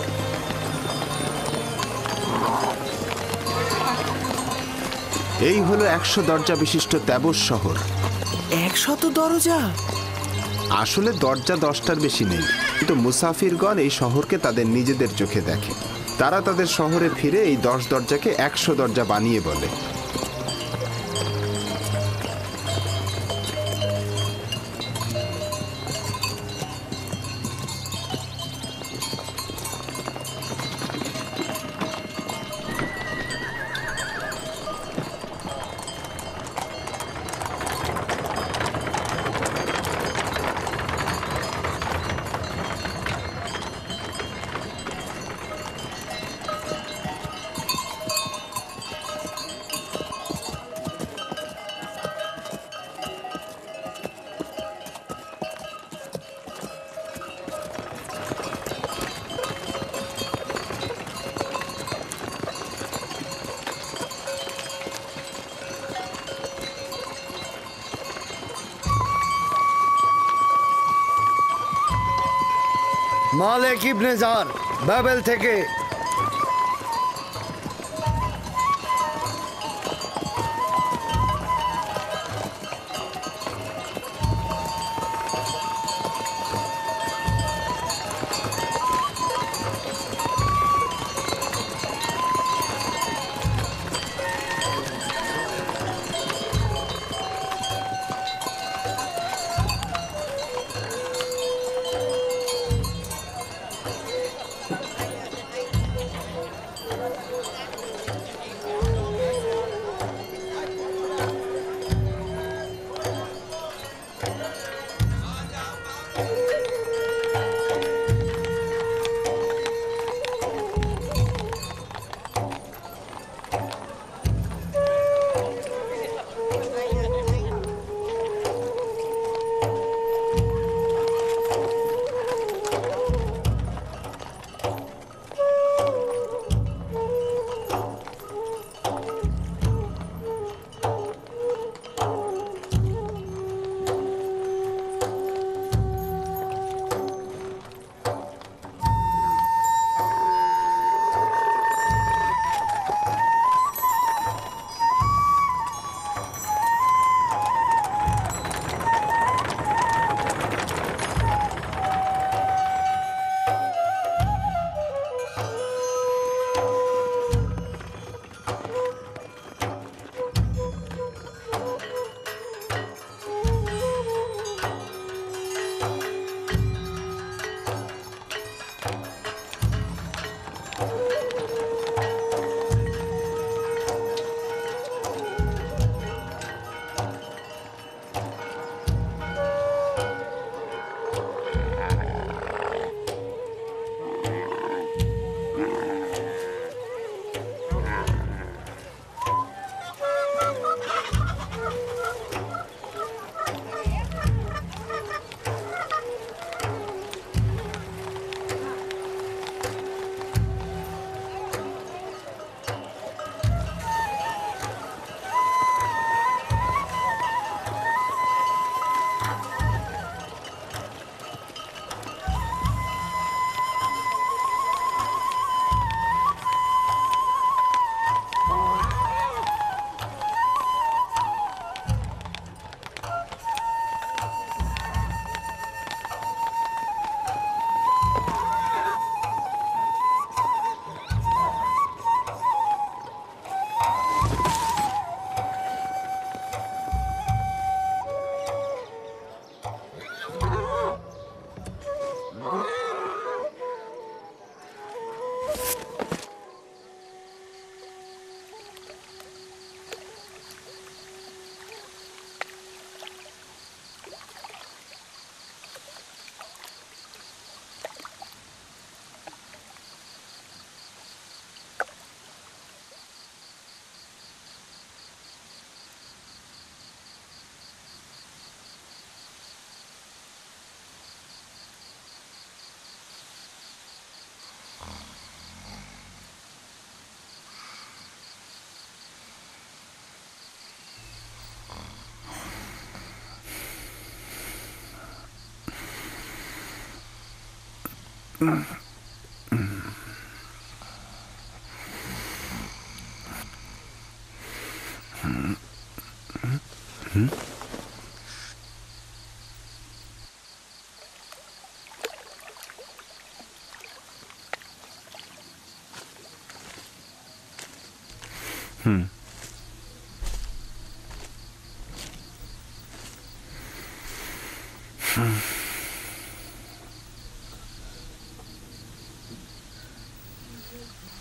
E: এই হলো 100 দরজা বিশিষ্ট তেবস শহর।
D: 100 দরজা?
E: আসলে দরজা 10টার বেশি নেই, কিন্তু মুসাফিরগণ এই শহরকে তাদের নিজেদের চোখে দেখে। তারা তাদের শহরে ফিরে এই 10 দরজাকে 100 দরজা বানিয়ে বলে।
F: মালিক ইবনে জার, বাবেল থেকে।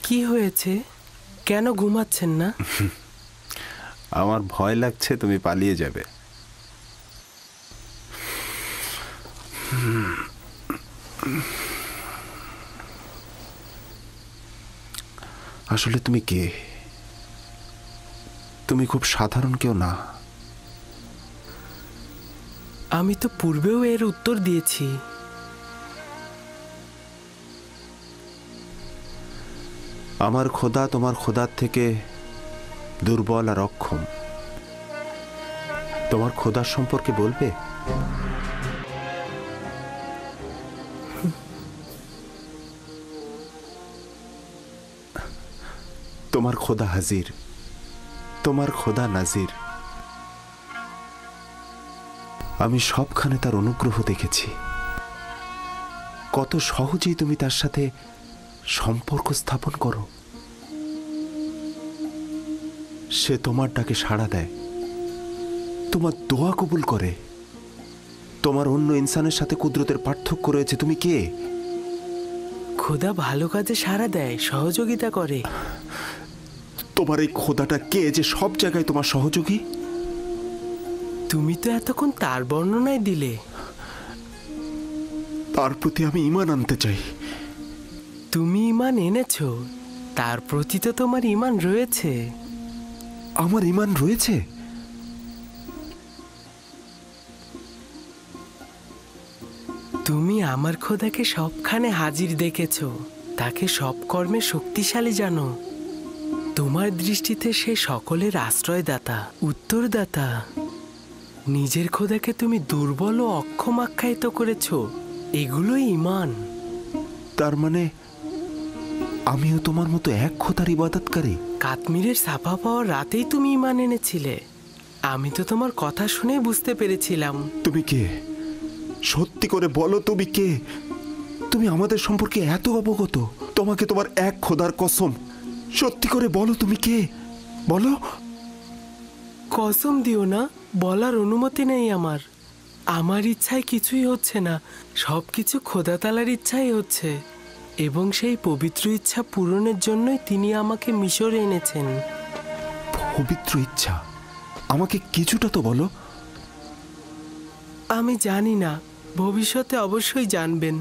D: কি হয়েছে? কেন ঘুমাচ্ছেন না?
E: আমার ভয় লাগছে তুমি পালিয়ে যাবে। আসলে তুমি কে? তুমি খুব সাধারণ কেউ না।
D: আমি তো পূর্বেও এর উত্তর দিয়েছি।
E: আমার খোদা তোমার খোদার থেকে দুর্বল আর অক্ষম। তোমার খোদার সম্পর্কে বলবে? তোমার খোদা হাজির, তোমার খোদা নাজির। আমি সবখানে তার অনুগ্রহ দেখেছি। কত সহজেই তুমি তার সাথে সম্পর্ক স্থাপন করো। সে তোমার ডাকে সাড়া দেয়, তোমার দোয়া কবুল করে। তোমার অন্য ইনসানের সাথে কুদরতের পার্থক্য রয়েছে। তুমি কে?
D: খোদা ভালো কাজে সাড়া দেয়, সহযোগিতা করে।
E: তোমার এই খোদাটা কে যে সব জায়গায় তোমার সহযোগী?
D: তুমি তো এতক্ষণ তার বর্ণনায় দিলে।
E: তার প্রতি আমি ঈমান আনতে চাই।
D: তুমি ঈমান এনেছো, তার প্রতি তো তোমার ঈমান রয়েছে।
E: আমার ঈমান রয়েছে?
D: তুমি আমার খোদাকে সবখানে হাজির দেখেছো, তাকে সব কর্মে শক্তিশালী জানো। তোমার দৃষ্টিতে সে সকলের আশ্রয়দাতা, উত্তরদাতা। নিজের খোদাকে তুমি দুর্বল ও অক্ষম আখ্যায়িত করেছো, এগুলোই ঈমান।
E: তার মানে আমিও তোমার মতো এক খোদার ইবাদতকারী?
D: কাশ্মীরের ছাপা পাওয়ার রাতেই তুমি ঈমান এনেছিলে। আমি তো তোমার কথা শুনে বুঝতে পেরেছিলাম।
E: তুমি কে? সত্যি করে বলো, তুমি কে? তুমি আমাদের সম্পর্কে এত অবগত? তোমাকে তোমার এক খোদার কসম, সত্যি করে বলো তুমি কে? বলো।
D: কসম দিও না, বলার অনুমতি নেই আমার। আমার ইচ্ছায় কিছুই হচ্ছে না, সবকিছু খোদা তাআলার ইচ্ছাই হচ্ছে। এবং সেই পবিত্র ইচ্ছা পূরণের জন্যই তিনি আমাকে মিশরে এনেছেন।
E: পবিত্র ইচ্ছা? আমাকে কিছুটা তো বলো।
D: আমি জানি না, ভবিষ্যতে অবশ্যই জানবেন।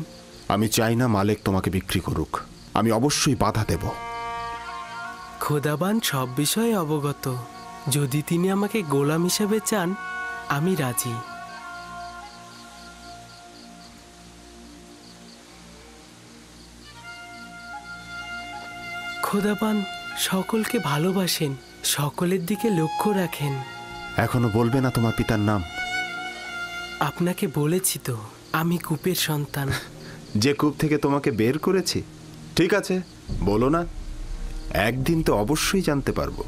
E: আমি চাই না মালিক তোমাকে বিক্রি করুক। আমি অবশ্যই বাধা দেব।
D: খোদাবান সব বিষয়ে অবগত। যদি তিনি আমাকে গোলাম হিসেবে চান, আমি রাজি। খোদাবান সকলকে ভালোবাসেন, সকলের দিকে লক্ষ্য রাখেন।
E: এখনো বলবে না তোমার পিতার নাম?
D: আপনাকে বলেছি তো, আমি কূপের সন্তান।
E: যে কূপ থেকে তোমাকে বের করেছি? ঠিক আছে, বলো না। একদিন তো অবশ্যই জানতে পারবো।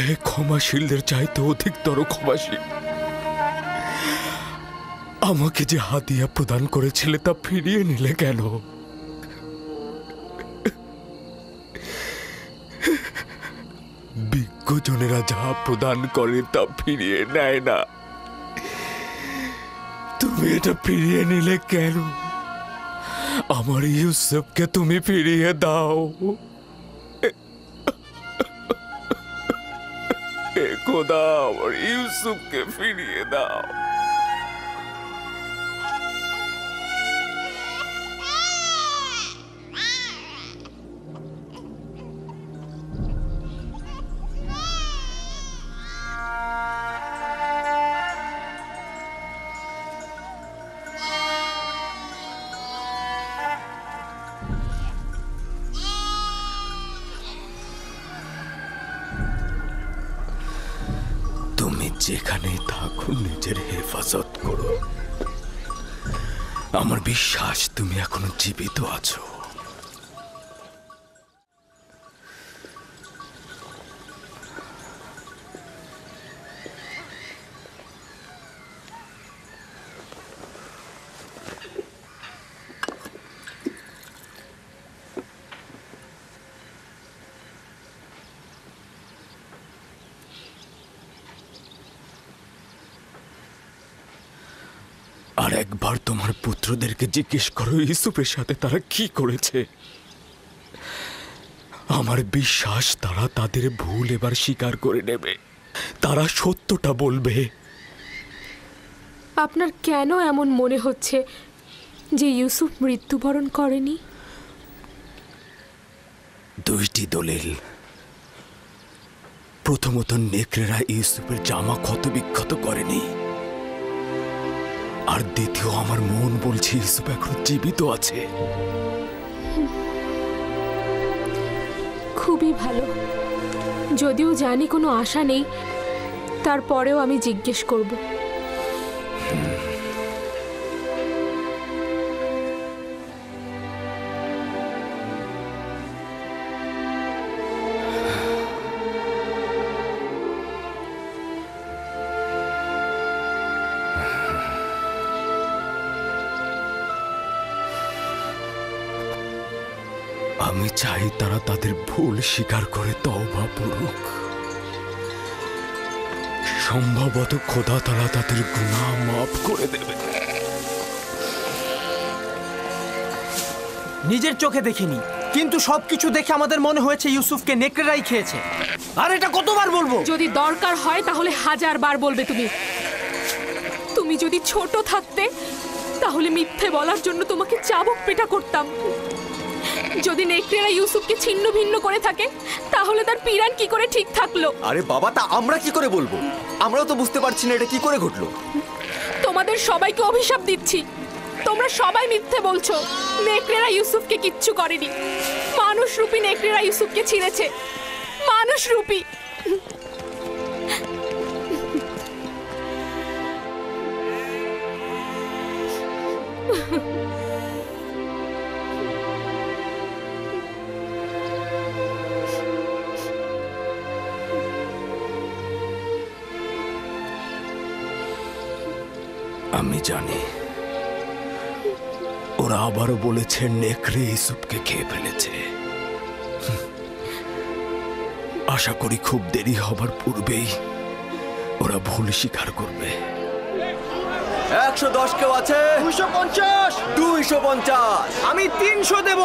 R: হে ক্ষমাশীলদের চাইতে অধিকতর ক্ষমাশীল, আমাকে যে হাদিয়া প্রদান করেছিলে তা ফিরিয়ে নিলে কেন? বিজ্ঞজনেরা যা প্রদান করে তা ফিরিয়ে নেয় না, তুমি এটা ফিরিয়ে নিলে কেন? আমার ইউসুফকে তুমি ফিরিয়ে দাও। খোদা, আমার ইউসুফকে ফিরিয়ে দাও। যেখানেই থাকো নিজের হেফাজত করো। আমার বিশ্বাস তুমি এখনো জীবিত আছো। আর একবার তোমার পুত্রদেরকে জিজ্ঞেস করো ইউসুফের সাথে তারা কি করেছে। আমার বিশ্বাস তারা তাদের ভুল এবার স্বীকার করে নেবে, তারা সত্যটা বলবে।
L: আপনার কেন এমন মনে হচ্ছে যে ইউসুফ মৃত্যুবরণ করেনি?
R: দুইটি দলিল। প্রথমত, নেকড়েরা ইউসুফের জামা ক্ষত বিক্ষত করেনি, আর দ্বিতীয়, আমার মন বলছে ইউসুফ এখন জীবিত আছে।
L: খুবই ভালো। যদিও জানি কোনো আশা নেই, তারপরেও আমি জিজ্ঞেস করব।
R: আমি চাই তারা তাদের ভুল স্বীকার করে তওবা করুক। সম্ভবত খোদা তারা তাদের গুনাহ মাফ করে দেবে।
O: নিজের চোখে দেখিনি, কিন্তু সবকিছু দেখে আমাদের মনে হয়েছে ইউসুফকে নেকড়েরাই খেয়েছে। আর এটা কতবার বলবো?
L: যদি দরকার হয় তাহলে 1000 বার বলবে তুমি। তুমি যদি ছোট থাকতে তাহলে মিথ্যে বলার জন্য তোমাকে চাবুক পেটা করতাম। যদি নেকড়েরা ইউসুফকে ছিন্ন ভিন্ন করে থাকে তাহলে তার পিরান কি করে ঠিক থাকলো?
H: আরে বাবা, তা আমরা কি করে বলবো? আমরাও তো বুঝতে পারছি না এটা কি করে ঘটলো।
L: তোমাদের সবাইকে অভিশাপ দিচ্ছি, তোমরা সবাই মিথ্যে বলছো। নেকড়েরা ইউসুফকে কিচ্ছু করেনি। মানুষরূপী নেকড়েরা ইউসুফকে ছিঁড়েছে, মানুষরূপী।
R: আমি জানি ওরা আবারও বলেছে নেকড়ে ইউসুফকে খেয়ে ফেলেছে। আশা করি খুব দেরি হবার পূর্বেই ওরা ভুল স্বীকার করবে।
H: 110 কেউ আছে?
O: 250।
H: 250।
O: আমি 300 দেব।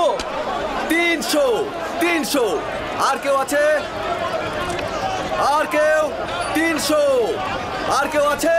H: 300। 300। আর কেউ আছে? আর কেউ? 300। আর কেউ আছে?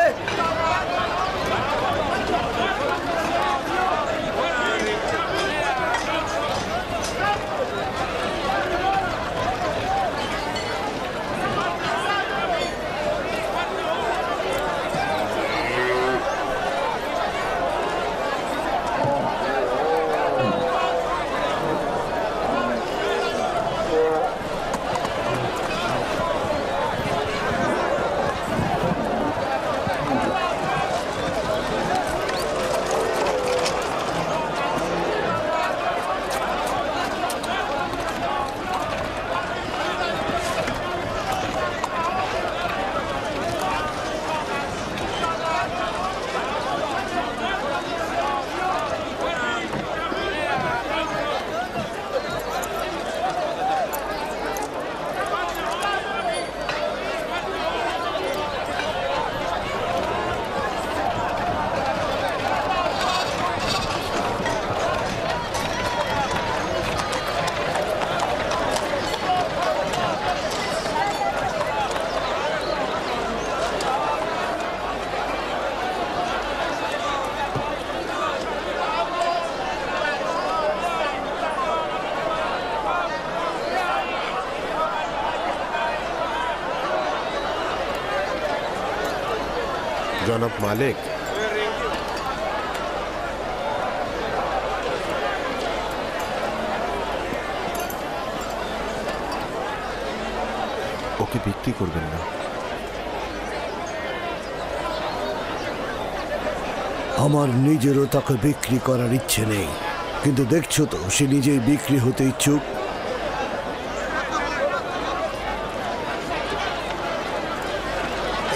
E: জনাব মালিক, ওকে বিক্রি করবেন না।
F: আমার নিজেরও তাকে বিক্রি করার ইচ্ছে নেই, কিন্তু দেখছো তো সে নিজেই বিক্রি হতে ইচ্ছুক।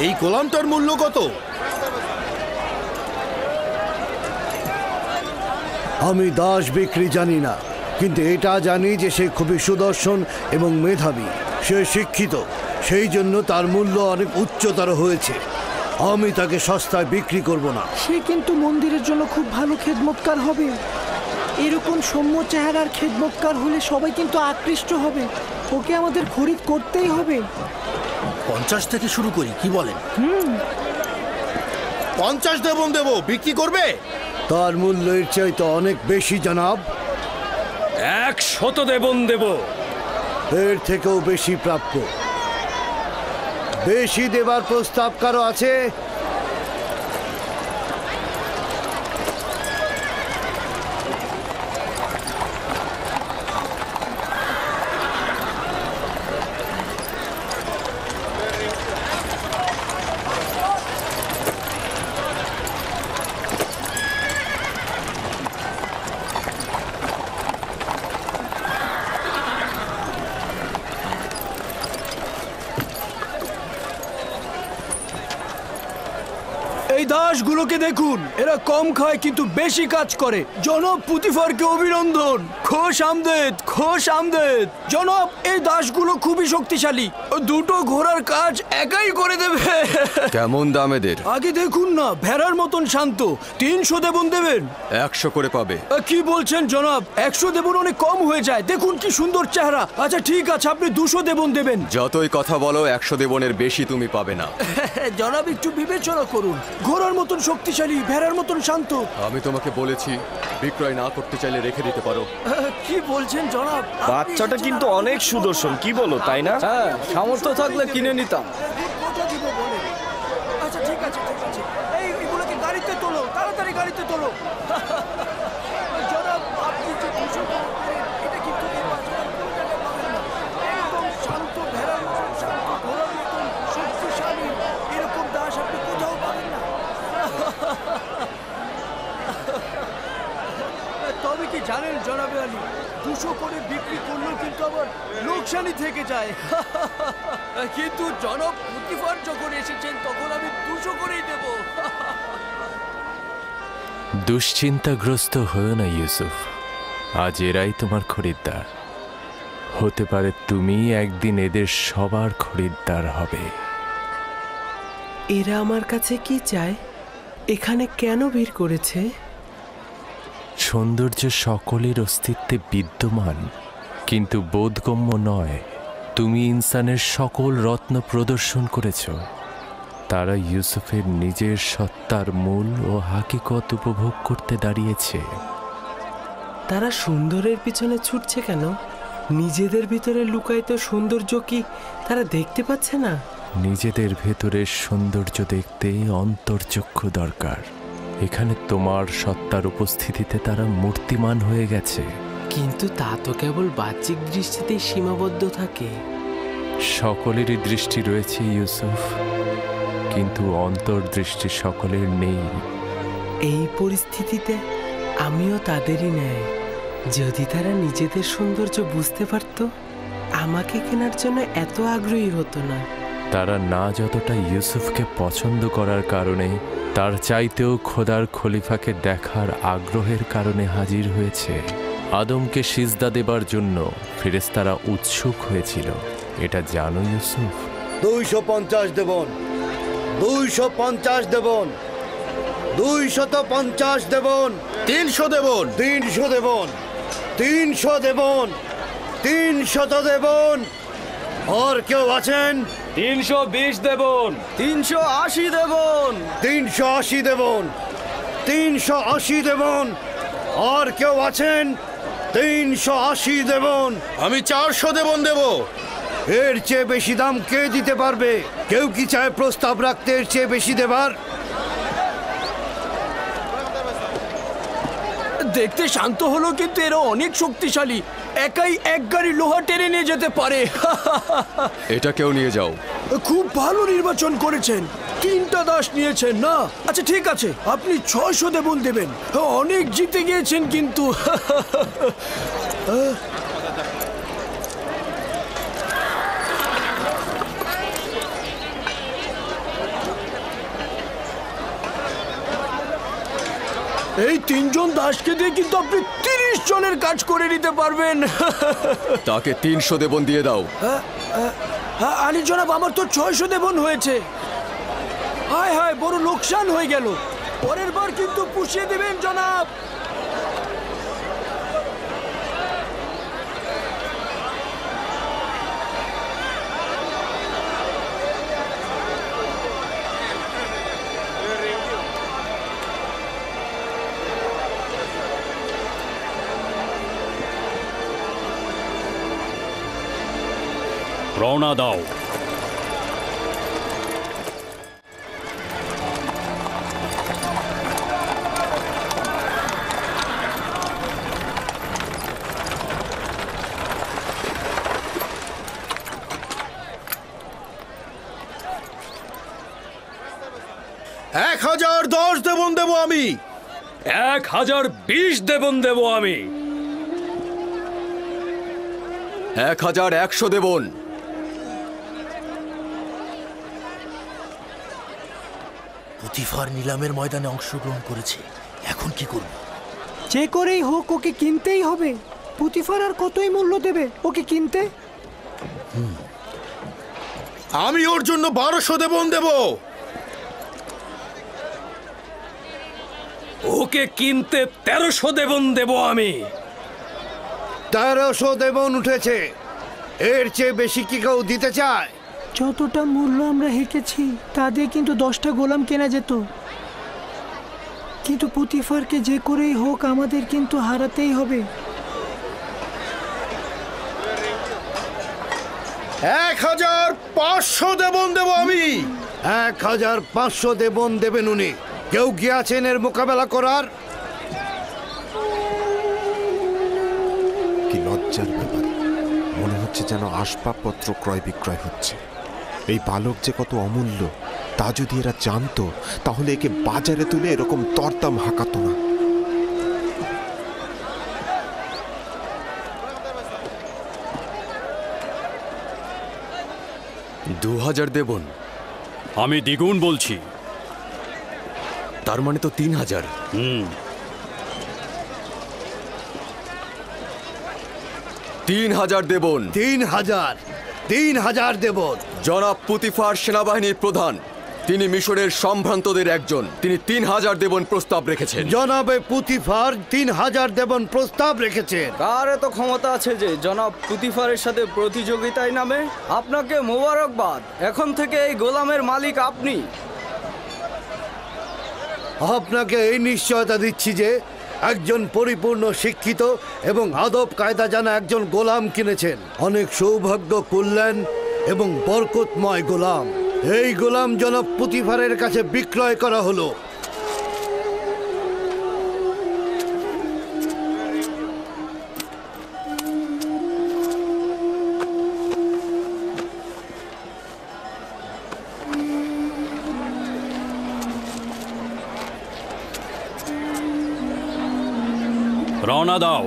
U: এই গোলামটার মূল্য কত?
F: আমি দাস বিক্রি জানি না, কিন্তু এটা জানি যে সে খুবই সুদর্শন এবং মেধাবী। সে শিক্ষিত, সেই জন্য তার মূল্য অনেক উচ্চতর হয়েছে। আমি তাকে সস্তায় বিক্রি করব না।
J: সে কিন্তু মন্দিরের জন্য খুব ভালো খেদমতকার হবে। এরকম সৌম্য চেহারার খেদমতকার হলে সবাই কিন্তু আকৃষ্ট হবে। ওকে আমাদের খরিদ করতেই হবে।
U: 50 থেকে শুরু করি, কি বলেন?
V: 50 দেবন দেব, বিক্রি করবে?
F: তার মূল্য এর চাইতে অনেক বেশি জনাব।
T: 100 দেবন দেব।
F: এর থেকেও বেশি প্রাপ্য। বেশি দেবার প্রস্তাব কারো আছে?
J: এই দাসগুলোকে দেখুন, এরা কম খায় কিন্তু বেশি কাজ করে। জনাব পুতিফারকে অভিনন্দন। খোশ আমদেদ, খোশ আমদেদ। জনাব, এই দাসগুলো খুবই শক্তিশালী। দুটো ঘোড়ার কাজ একাই করে দেবে।
H: কেমন দাম এদের?
J: আগে দেখুন না, ভেড়ার মতন শান্ত। 300 দেবন দেবেন?
H: 100 করে পাবে।
J: কি বলছেন জনাব? 100 দেবন অনেক কম হয়ে যায়। দেখুন কি সুন্দর চেহারা। আচ্ছা ঠিক আছে, আপনি 200 দেবন দেবেন।
H: যতই কথা বলো, 100 দেবনের বেশি তুমি পাবে না।
J: জনাব একটু বিবেচনা করুন। ঘোড়ার মতন শক্তিশালী, ভেড়ার মতন শান্ত।
H: আমি তোমাকে বলেছি বিক্রয় না করতে চাইলে রেখে দিতে পারো।
J: কি বলছেন জনাব?
I: বাচ্চাটা কিন্তু অনেক সুদর্শন, কি বলো, তাই না?
T: হ্যাঁ, সামর্থ্য থাকলে কিনে নিতাম।
J: আচ্ছা ঠিক আছে, ঠিক আছে। এইগুলোকে গাড়িতে তোলো, তাড়াতাড়ি গাড়িতে তোলো। জনাব, আপনি যে 200 বললেন, এটা কিন্তু একদম শান্ত, ভেড়ার মতন শান্ত, ঘোড়ার মতন শক্তিশালী। এরকম দাস আপনি কোথাও পাবেন না। তবে কি জানেন জনাবে আলী, 200 করে বিক্রি করলেও কিন্তু আবার লোকসানি থেকে যায়। কিন্তু জনাব পুতিফার যখন এসেছেন তখন আমি 200 করেই দেব।
C: দুশ্চিন্তাগ্রস্ত হয়েও না ইউসুফ, আজ এরাই তোমার খরিদ্দার। হতে পারে তুমি একদিন এদের সবার খরিদ্দার হবে।
D: এরা আমার কাছে কি চায়? এখানে কেন ভিড় করেছে?
C: সৌন্দর্য সকলের অস্তিত্বে বিদ্যমান, কিন্তু বোধগম্য নয়। তুমি ইনসানের সকল রত্ন প্রদর্শন করেছ। তারা ইউসুফের নিজের সত্তার মূল ও হাকিকত উপভোগ করতে দাঁড়িয়েছে।
D: তারা সুন্দরের পিছনে ছুটছে কেন? নিজেদের ভিতরে লুকায়িত সৌন্দর্য কি তারা দেখতে পাচ্ছে না?
C: নিজেদের ভেতরের সৌন্দর্য দেখতে অন্তর্চক্ষু দরকার। এখানে তোমার সত্তার উপস্থিতিতে তারা মূর্তিমান হয়ে গেছে।
D: কিন্তু তা তো কেবল বাহ্যিক দৃষ্টিতেই সীমাবদ্ধ থাকে।
C: সকলেরই দৃষ্টি রয়েছে ইউসুফ, কিন্তু অন্তর্দৃষ্টি সকলের নেই।
D: এই পরিস্থিতিতে আমিও তাদেরই ন্যায়। যদি তারা নিজেদের সৌন্দর্য বুঝতে পারত, আমাকে কেনার জন্য এত আগ্রহী হতো না।
C: তারা না যতটা ইউসুফকে পছন্দ করার কারণে, তার চাইতেও খোদার খলিফাকে দেখার আগ্রহের কারণে হাজির হয়েছে। আদমকে সিজদা দেবার জন্য ফেরেশতারা উৎসুক হয়েছিল, এটা জানো ইউসুফ?
F: 250 দেবন, 250 দেবন, 250 দেবন,
V: 300 দেবন,
F: 300 দেবন, 300 দেবন, 300 দেবন। আর কেউ আছেন?
T: 320 দেবন, 380 দেবন,
F: 380 দেবন, 380 দেবন। আর কেউ আছেন? 380 দেবন।
V: আমি 400 দেবন দেব।
F: এর চেয়ে বেশি দাম কে দিতে পারবে? কেউ কি চায় প্রস্তাব রাখতে এর চেয়ে বেশি দেবার?
J: দেখতে শান্ত হলো, কিন্তু এরা অনেক শক্তিশালী। একাই এক গাড়ি লোহা টেনে নিয়ে যেতে পারে।
H: এটা কেউ নিয়ে যাও।
J: খুব ভালো নির্বাচন করেছেন, 3টা দাস নিয়েছেন না? আচ্ছা ঠিক আছে, আপনি 600 দেবন দেবেন। অনেক জিতে গিয়েছেন কিন্তু। এই 3 জন দাসকে দিয়ে কিন্তু আপনি 30 জনের কাজ করে নিতে পারবেন।
H: তাকে 300 দেবন দিয়ে দাও।
J: আলী জনাব, আমার তো 600 দেবন হয়েছে। হায় হায়, বড় লোকসান হয়ে গেল। পরের বার কিন্তু পুষিয়ে দেবেন জনাব।
A: রওনা দাও।
V: এক 1010 দেবন দেব আমি।
T: 1020 দেবন দেব আমি।
H: 1100 দেবন।
U: পুতিফার নিলামের ময়দানে অংশগ্রহণ করেছে, এখন কি করব?
B: যে করেই হোক ওকে কিনতেই হবে। পুতিফার আর কতই মূল্য দেবে ওকে কিনতে?
V: আমি ওর জন্য 1200 দেবন দেব।
T: ওকে কিনতে 1300 দেবন দেব আমি।
F: 1300 দেবন উঠেছে। এর চেয়ে বেশি কি কেউ দিতে চায়?
B: যতটা মূল্য আমরা হেঁকেছি তা দিয়ে কিন্তু 10টা গোলাম কেনা যেত। কিন্তু পুতিফারকে যে করেই হোক আমাদের কিন্তু হারাতেই হবে।
V: 1500 দেবন দেব আমি।
F: 1500 দেবন দেবেন উনি। কেউ গিয়েছেন এর মোকাবেলা করার?
E: কি লজ্জার ব্যাপার, মনে হচ্ছে যেন আসবাবপত্র ক্রয় বিক্রয় হচ্ছে। এই বালক যে কত অমূল্য তা যদি এরা জানতো তাহলে একে বাজারে তুলে এরকম দরদাম হাঁকাতো না।
H: $2000 দেবন।
A: আমি দ্বিগুণ বলছি।
H: তার মানে তো 3000। 3000 দেবন।
F: 3000 দেবন।
H: জনাব পুতিফার সেনাবাহিনীর প্রধান, তিনি মিশরের সম্ভ্রান্তদের একজন। তিনি 3000 দেবন প্রস্তাব রেখেছেন।
F: জনাবে পুতিফার 3000 দেবন প্রস্তাব রেখেছেন।
J: কার এত ক্ষমতা আছে যে জনাব পুতিফারের সাথে প্রতিযোগিতায় নামে? আপনাকে মোবারকবাদ, এখন থেকে এই গোলামের মালিক আপনি।
F: আপনাকে এই নিশ্চয়তা দিচ্ছি যে একজন পরিপূর্ণ শিক্ষিত এবং আদব কায়দা জানা একজন গোলাম কিনেছেন। অনেক সৌভাগ্য, কল্যাণ এবং বরকতময় গোলাম। এই গোলাম জনাব পুতিফারের কাছে বিক্রয় করা হলো।
A: রওনা দাও।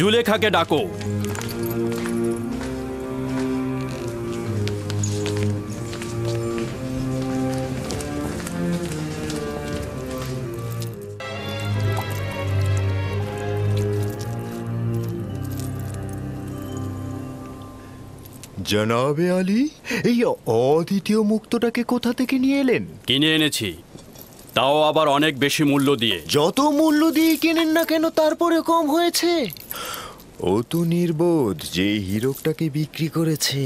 A: জুলেখাকে ডাকো।
G: জনাবে আলী, এই অদ্বিতীয় মুক্তটাকে কোথা থেকে নিয়ে এলেন?
A: কিনে এনেছি, তাও আবার অনেক বেশি মূল্য দিয়ে।
G: যত মূল্য দিয়ে কেনেন না কেন, তারপরে কম হয়েছে। ও তো নির্বোধ যে হীরকটাকে বিক্রি করেছে।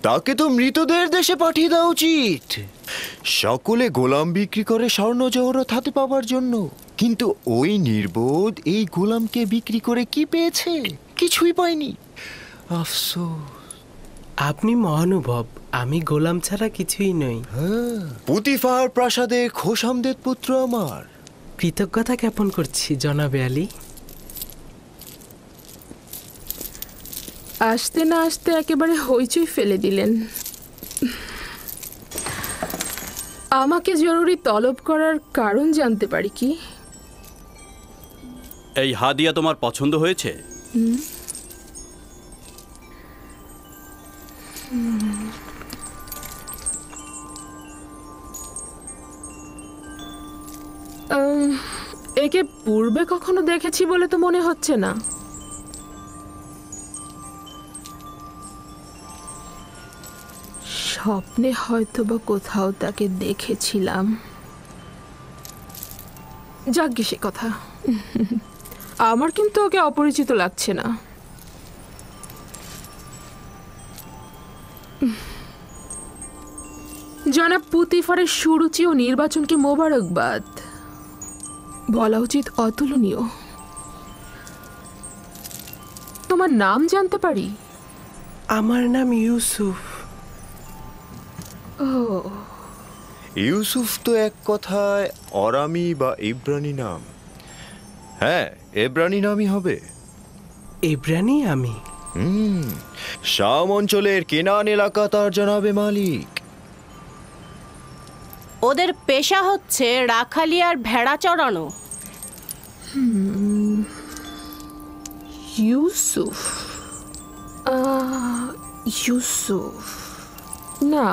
G: তাকে তো মৃতদের দেশে পাঠিয়ে দেওয়া উচিত। সকলে গোলাম বিক্রি করে স্বর্ণ জহরত হাতে পাবার জন্য, কিন্তু ওই নির্বোধ এই গোলামকে বিক্রি করে কি পেয়েছে? কিছুই পায়নি। আফসোস।
D: আপনি মহানুভব, আমি গোলাম ছাড়া কিছুই নই।
G: পুতিফার প্রাসাদে খোশামদের পুত্র আমার।
D: কৃতজ্ঞতা জ্ঞাপন করছি জনাবে আলী।
L: আসতে না আসতে একেবারে হইচই ফেলে দিলেন। আমাকে জরুরি তলব করার কারণ জানতে পারি কি?
A: এই হাদিয়া তোমার পছন্দ হয়েছে?
L: একে পূর্বে কখনো দেখেছি বলে তো মনে হচ্ছে না। স্বপ্নে হয়তো বা কোথাও তাকে দেখেছিলাম। যাজ্ঞে সে কথা। আমার কিন্তু ওকে অপরিচিত লাগছে না। জনাব পুতিফারের সুরুচি ও নির্বাচনকে মোবারকবাদ। বলা উচিত অতুলনীয়। তোমার নাম জানতে পারি?
D: আমার নাম ইউসুফ।
L: ও,
G: ইউসুফ তো এক কথায় অরামি বা ইব্রানি নাম। হ্যাঁ, এব্রানি নামই হবে।
D: ইব্রানি আমি।
G: শাম অঞ্চলের কেনান এলাকা তার জনাবে মালিক।
M: ওদের পেশা হচ্ছে রাখালি আর ভেড়া চড়ানো।
L: ইউসুফ ইউসুফ না,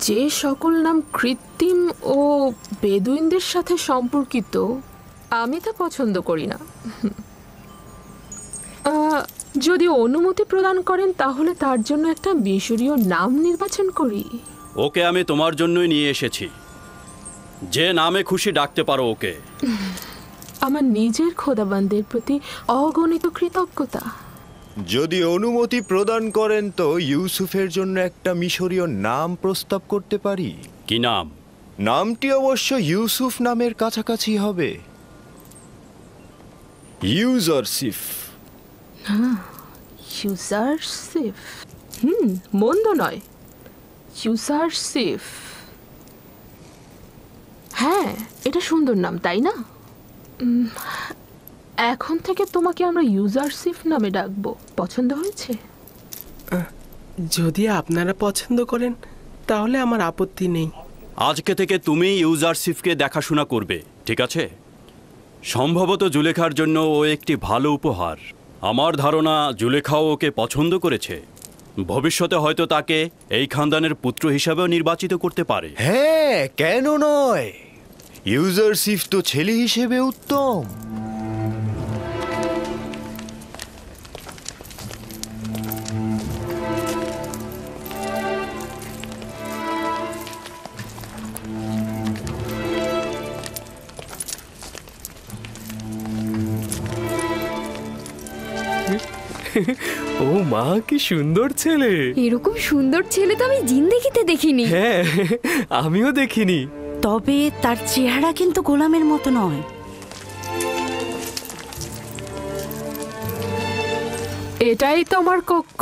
L: যে সকল নাম কৃত্রিম ও বেদুইনদের সাথে সম্পর্কিত আমি তা পছন্দ করি না। যদি অনুমতি প্রদান করেন তাহলে তার জন্য একটা মিশরীয় নাম নির্বাচন করি।
A: ওকে আমি তোমার জন্যই নিয়ে এসেছি। যে নামে খুশি ডাকতে পারো ওকে।
L: আমার নিজের খোদাবান্দের প্রতি অগণিত কৃতজ্ঞতা।
G: যদি অনুমতি প্রদান করেন তো ইউসুফের জন্য একটা মিশরীয় নাম প্রস্তাব করতে পারি।
A: কি নাম?
G: নামটি অবশ্য ইউসুফ নামের কাছাকাছি হবে। ইউজারসিফ।
L: ইউজারসিফ, মন্দ নয়। ইউজারসিফ, হ্যাঁ, এটা সুন্দর নাম, তাই না? এখন থেকে তোমাকে আমরা ইউজারসিফ নামে ডাকবো। পছন্দ হয়েছে?
D: যদি আপনারা পছন্দ করেন তাহলে আমার আপত্তি নেই।
A: আজকে থেকে তুমি ইউজারসিফকে দেখাশোনা করবে, ঠিক আছে? সম্ভবত জুলেখার জন্য ও একটি ভালো উপহার। আমার ধারণা জুলেখাও ওকে পছন্দ করেছে। ভবিষ্যতে হয়তো তাকে এই খানদানের পুত্র হিসাবেও নির্বাচিত করতে পারে।
G: হ্যাঁ, কেন নয়? ইউজারসিফ তো ছেলে হিসেবে উত্তম।
C: ও মা, কি সুন্দর ছেলে!
S: এরকম সুন্দর ছেলে তো আমি জিন্দেগিতে দেখিনি।
C: হ্যাঁ, আমিও দেখিনি।
N: তবে তার চেহারা কিন্তু গোলামের মতো নয়।
L: এটাই তোমার কক্ষ।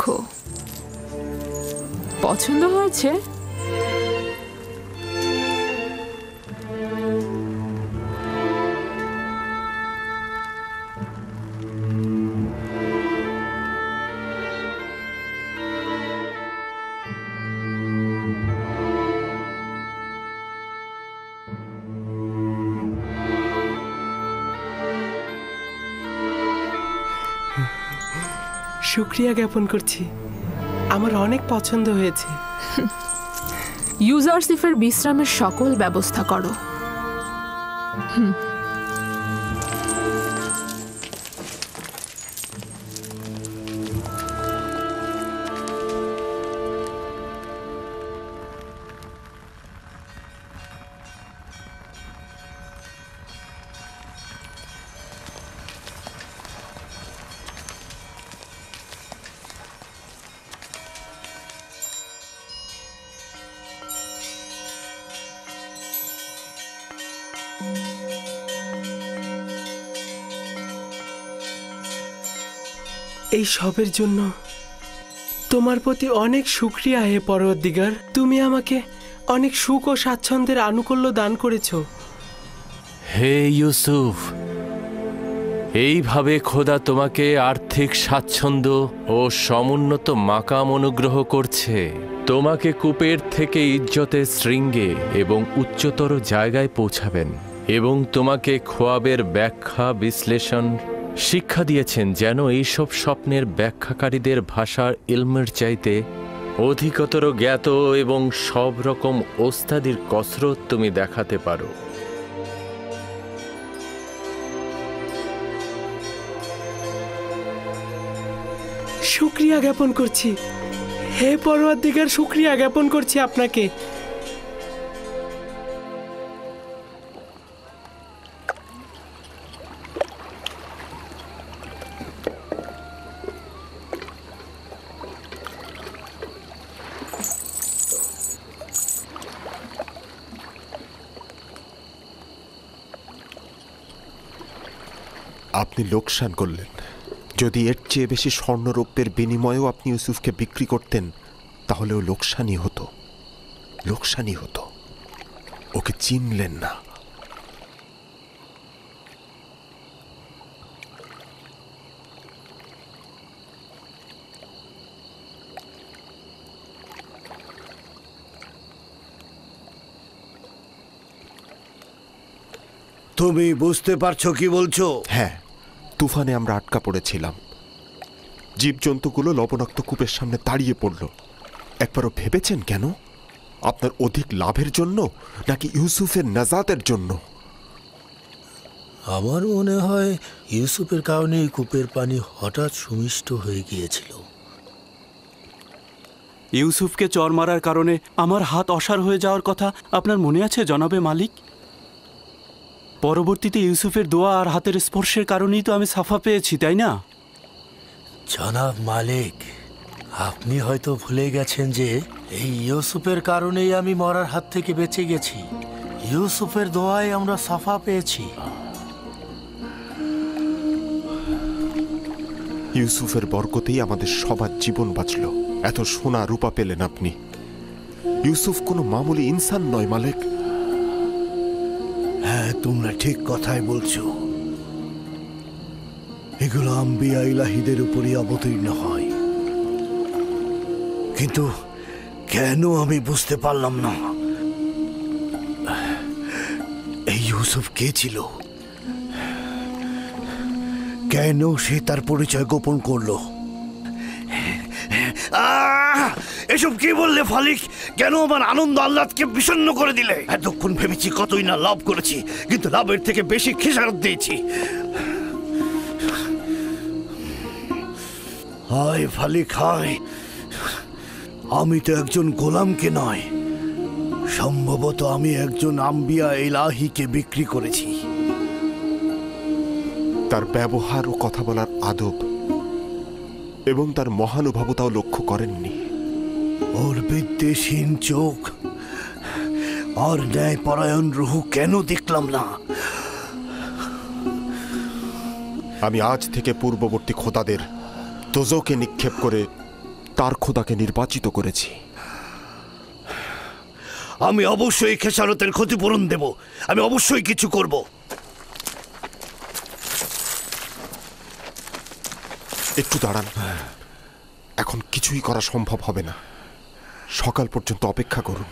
L: পছন্দ হয়েছে?
D: শুক্রিয়া জ্ঞাপন করছি, আমার অনেক পছন্দ হয়েছে।
L: ইউজারসিফের বিশ্রামের সকল ব্যবস্থা করো।
D: এই সবের জন্য তোমার প্রতি অনেক শুকরিয়া হে পরওয়ারদিগার। তুমি আমাকে অনেক সুখ ও স্বাচ্ছন্দ্যের আনুকূল্য দান করেছো।
C: হে ইউসুফ, এইভাবে খোদা তোমাকে আর্থিক স্বাচ্ছন্দ্য ও সমুন্নত মাকাম অনুগ্রহ করছে। তোমাকে কূপের থেকে ইজ্জতের শৃঙ্গে এবং উচ্চতর জায়গায় পৌঁছাবেন এবং তোমাকে খোয়াবের ব্যাখ্যা বিশ্লেষণ শিক্ষা দিয়েছেন, যেন এইসব স্বপ্নের ব্যাখ্যাকারীদের ভাষার ইলমের চাইতে অধিকতর জ্ঞাত এবং সব রকম ওস্তাদির কসরত তুমি দেখাতে পারো।
D: শুকরিয়া জ্ঞাপন করছি হে পরওয়ারদিগার, শুকরিয়া জ্ঞাপন করছি আপনাকে।
E: আপনি লোকসান করলেন। যদি এর চেয়ে বেশি স্বর্ণরৌপ্যের বিনিময়েও আপনি ইউসুফকে বিক্রি করতেন, তাহলেও লোকসানই হতো, লোকসানই হতো। ওকে চিনলেন না।
F: তুমি বুঝতে পারছো কি বলছো?
E: হ্যাঁ, তুফানে আমরা আটকা পড়েছিলাম। জীবজন্তুগুলো লবণাক্ত কূপের সামনে দাঁড়িয়ে পড়ল। একবারও ভেবেছেন কেন? আপনার অধিক লাভের জন্য নাকি ইউসুফের নাজাতের জন্য?
Q: আমার মনে হয় ইউসুফের কারণে এই কূপের পানি হঠাৎ সুমিষ্ট হয়ে গিয়েছিল।
A: ইউসুফকে চর মারার কারণে আমার হাত অসাড় হয়ে যাওয়ার কথা আপনার মনে আছে জনাবে মালিক? পরবর্তীতে ইউসুফের দোয়া আর হাতের স্পর্শের কারণেই তো আমি সাফা পেয়েছি, তাই না?
Q: জনাব মালিক, আপনি হয়তো ভুলে গেছেন যে এই ইউসুফের কারণেই আমি মরার হাত থেকে বেঁচে গেছি। ইউসুফের দোয়ায় আমরা সাফা পেয়েছি।
E: ইউসুফের বরকতেই আমাদের সবার জীবন বাঁচল। এত সোনা রূপা পেলেন আপনি। ইউসুফ কোনো মামুলি ইনসান নয় মালিক।
F: হ্যাঁ, তোমরা ঠিক কথাই বলছো। এগুলো আম্বিয়া ইলাহিদের উপরই অবতীর্ণ হয়। কিন্তু কেন আমি বুঝতে পারলাম না এই ইউসুফ কে ছিল? কেন সে তার পরিচয় গোপন করলো? এসব কি বললে ফালিক? কেন আমার আনন্দ আহ্লাদকে বিষণ্ণ করে দিলে? এতক্ষণ ভেবেছি কতই না লাভ করেছি, কিন্তু লাভের থেকে বেশি খেসারত দিয়েছি। হায় ফালিক হায়, আমি তো একজন গোলামকে নয়, সম্ভবত আমি একজন আম্বিয়া ইলাহিকে বিক্রি করেছি।
E: তার ব্যবহার ও কথা বলার আদব এবং তার মহানুভবতাও লক্ষ্য করেননি।
F: ওর বিদ্বেষহীন চোখ আর ন্যায়পরায়ণ রুহু কেন দেখলাম না?
E: আমি আজ থেকে পূর্ববর্তী খোদাদের দোজকে নিক্ষেপ করে তার খোদাকে নির্বাচিত করেছি।
F: আমি অবশ্যই খেসারতের ক্ষতিপূরণ দেব। আমি অবশ্যই কিছু করব।
E: একটু দাঁড়ান, এখন কিছুই করা সম্ভব হবে না। সকাল পর্যন্ত অপেক্ষা করুন।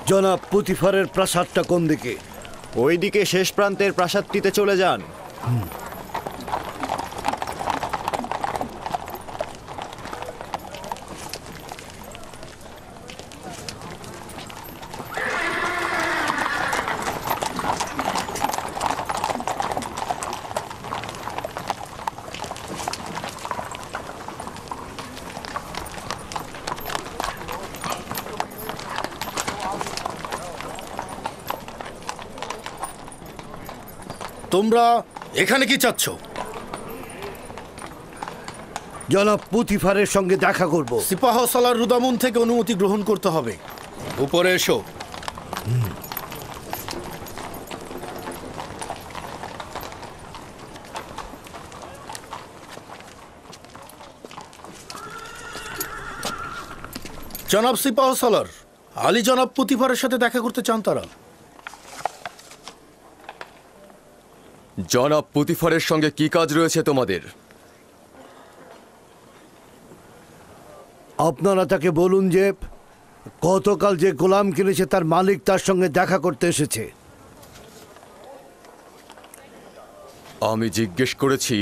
F: জনাব পুতিফারের প্রাসাদটা কোন দিকে?
G: ওইদিকে শেষ প্রান্তের প্রাসাদটিতে চলে যান।
V: তোমরা এখানে কি চাচ্ছ?
F: জনাব পুতিফারের সঙ্গে দেখা করব।
V: সিপাহ সালার রুদামুন থেকে অনুমতি গ্রহণ করতে হবে। উপরে এসো। জনাব সিপাহ সালার, আলী জনাব পুতিফারের সাথে দেখা করতে চান তারা।
H: জনাব পুতিফারের সঙ্গে কি কাজ রয়েছে তোমাদের?
F: আপনারা তাকে বলুন যে গতকাল যে গোলাম কিনেছে তার মালিক তার সঙ্গে দেখা করতে এসেছে।
H: আমি জিজ্ঞেস করেছি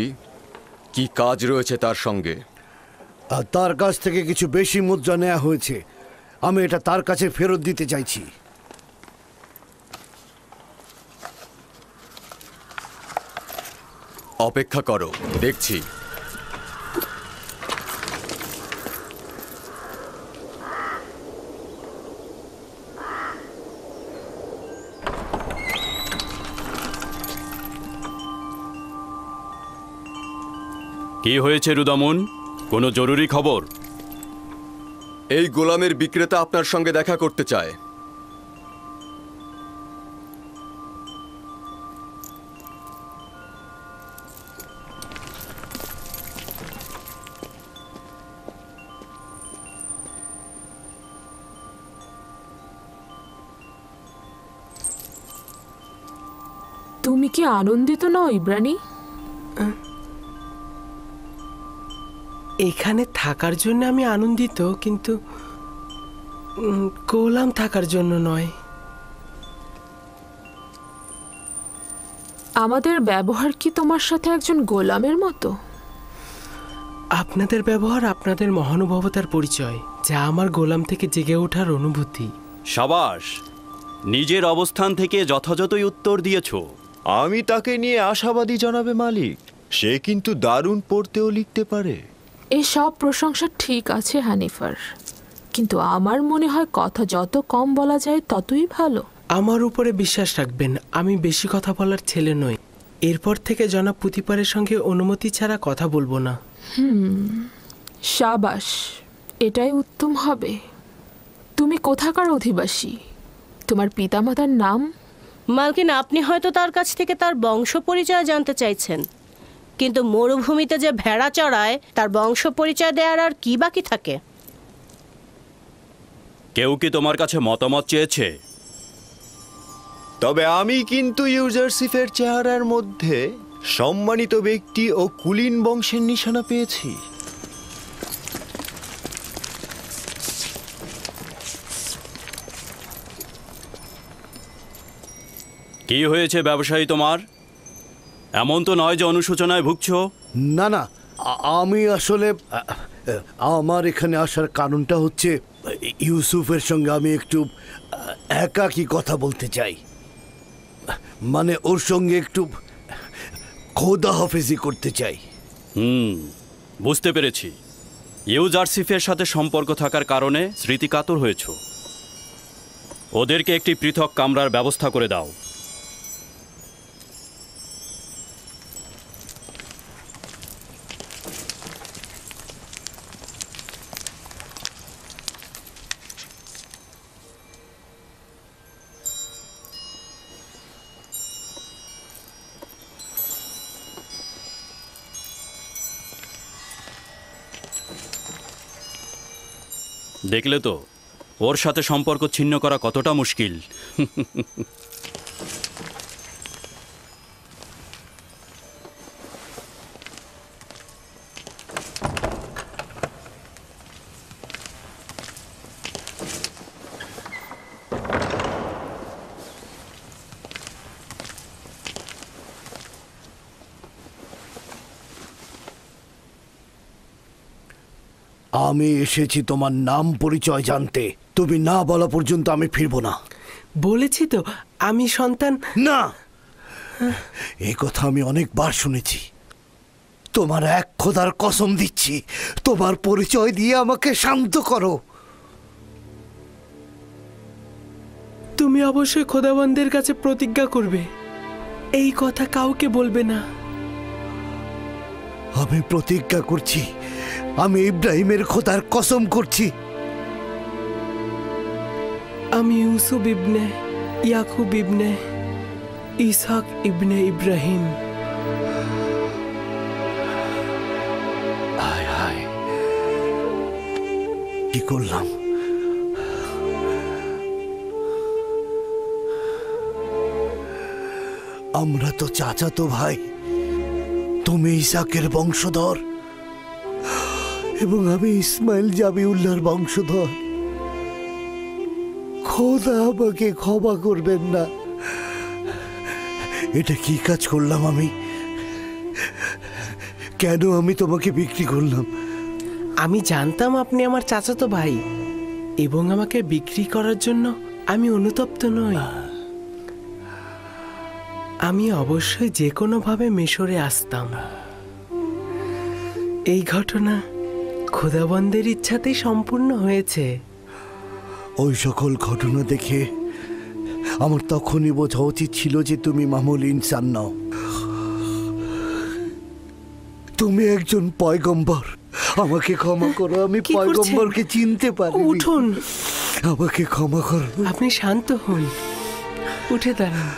H: কি কাজ রয়েছে তার সঙ্গে।
F: আর তার কাছ থেকে কিছু বেশি মুদ্রা নেওয়া হয়েছে, আমি এটা তার কাছে ফেরত দিতে চাইছি।
H: অপেক্ষা করো, দেখছি।
A: কি হয়েছে রুদামুন? কোনো জরুরি খবর?
H: এই গোলামের বিক্রেতা আপনার সঙ্গে দেখা করতে চায়।
L: তুমি কি আনন্দিত নও ইব্রানি?
D: এখানে থাকার জন্য আমি আনন্দিত, কিন্তু গোলাম থাকার জন্য নয়।
L: আমাদের ব্যবহার কি তোমার সাথে একজন গোলামের মতো?
D: আপনাদের ব্যবহার আপনাদের মহানুভবতার পরিচয়, যা আমার গোলাম থেকে জেগে ওঠার অনুভূতি।
A: সাবাস, নিজের অবস্থান থেকে যথাযথই উত্তর দিয়েছ।
G: আমি তাকে নিয়ে আশাবাদী জনাবে মালিক। সে কিন্তু দারুণ পড়তেও লিখতে পারে।
L: এই সব প্রশংসা ঠিক আছে হানিফার, কিন্তু আমার মনে হয় কথা যত কম বলা যায় ততই ভালো।
D: আমার উপরে বিশ্বাস রাখবেন, আমি বেশি কথা বলার ছেলে নই। এরপর থেকে জনাব পুতিফারের সঙ্গে অনুমতি ছাড়া কথা বলবো না।
L: সাবাস, এটাই উত্তম হবে। তুমি কোথাকার অধিবাসী? তোমার পিতামাতার নাম?
M: মালকিন, আপনি হয়তো তার কাছ থেকে তার বংশ পরিচয় জানতে চাইছেন, কিন্তু মরুভূমিতে যে ভেড়া চড়ায় তার বংশ পরিচয় দেওয়ার আর কি বাকি থাকে?
A: কেউ কি তোমার কাছে মতামত চেয়েছে?
G: তবে আমি কিন্তু ইউজারসিফের চেহারার মধ্যে সম্মানিত ব্যক্তি ও কুলীন বংশের নিশানা পেয়েছি।
A: কি হয়েছে ব্যবসায়ী তোমার? এমন তো নয় যে অনুশোচনায় ভুগছ।
F: না না, আমি আসলে আমার এখানে আসার কারণটা হচ্ছে ইউসুফের সঙ্গে আমি একটু একাকী কথা বলতে চাই। মানে ওর সঙ্গে একটু খোদা হাফেজি করতে চাই।
A: বুঝতে পেরেছি। ইউজারসিফের সাথে সম্পর্ক থাকার কারণে স্মৃতিকাতর হয়েছ। ওদেরকে একটি পৃথক কামরার ব্যবস্থা করে দাও। দেখলে তো ওর সাথে সম্পর্ক ছিন্ন করা কতটা মুশকিল।
F: আমি এসেছি তোমার নাম পরিচয় জানতে। তুমি না বলা পর্যন্ত আমি ফিরবো না।
D: বলেছি তো আমি সন্তান।
F: না, এই কথা আমি অনেকবার শুনেছি। তোমার এক খোদার কসম দিচ্ছি, তোমার পরিচয় দিয়ে আমাকে শান্ত করো।
D: তুমি অবশ্যই খোদাবন্দের কাছে প্রতিজ্ঞা করবে, এই কথা কাউকে বলবে না।
F: আমি প্রতিজ্ঞা করছি, আমি ইব্রাহিমের খোদার কসম করছি।
D: আমি ইউসুফ ইবনে ইয়াকুব ইবনে ইসহাক ইবনে ইব্রাহিম।
F: হায় হায়, কি করলাম? আমরা তো চাচাতো ভাই। তুমি ইসাকের বংশধর এবং আমি ইসমাইল জাবিউল্লাহর বংশধর। খোদা আমাকে ক্ষমা করবেন না। এটা কি কাজ করলাম আমি? কেন আমি তোমাকে বিক্রি করলাম?
D: আমি জানতাম আপনি আমার চাচাতো ভাই এবং আমাকে বিক্রি করার জন্য আমি অনুতপ্ত নই। আমি অবশ্যই যে কোনোভাবে মিশরে আসতাম। এই ঘটনা খোদাবন্দের ইচ্ছাতেই সম্পূর্ণ হয়েছে।
F: ওই সকল ঘটনা দেখে আমার তখনই বোঝা উচিত ছিল যে তুমি মামুলি ইনসান নও। তুমি একজন পয়গম্বর। আমাকে ক্ষমা করো, আমি পয়গম্বরকে চিনতে পারি।
D: উঠুন,
F: আমাকে ক্ষমা করো।
D: আপনি শান্ত হন, উঠে দাঁড়ান।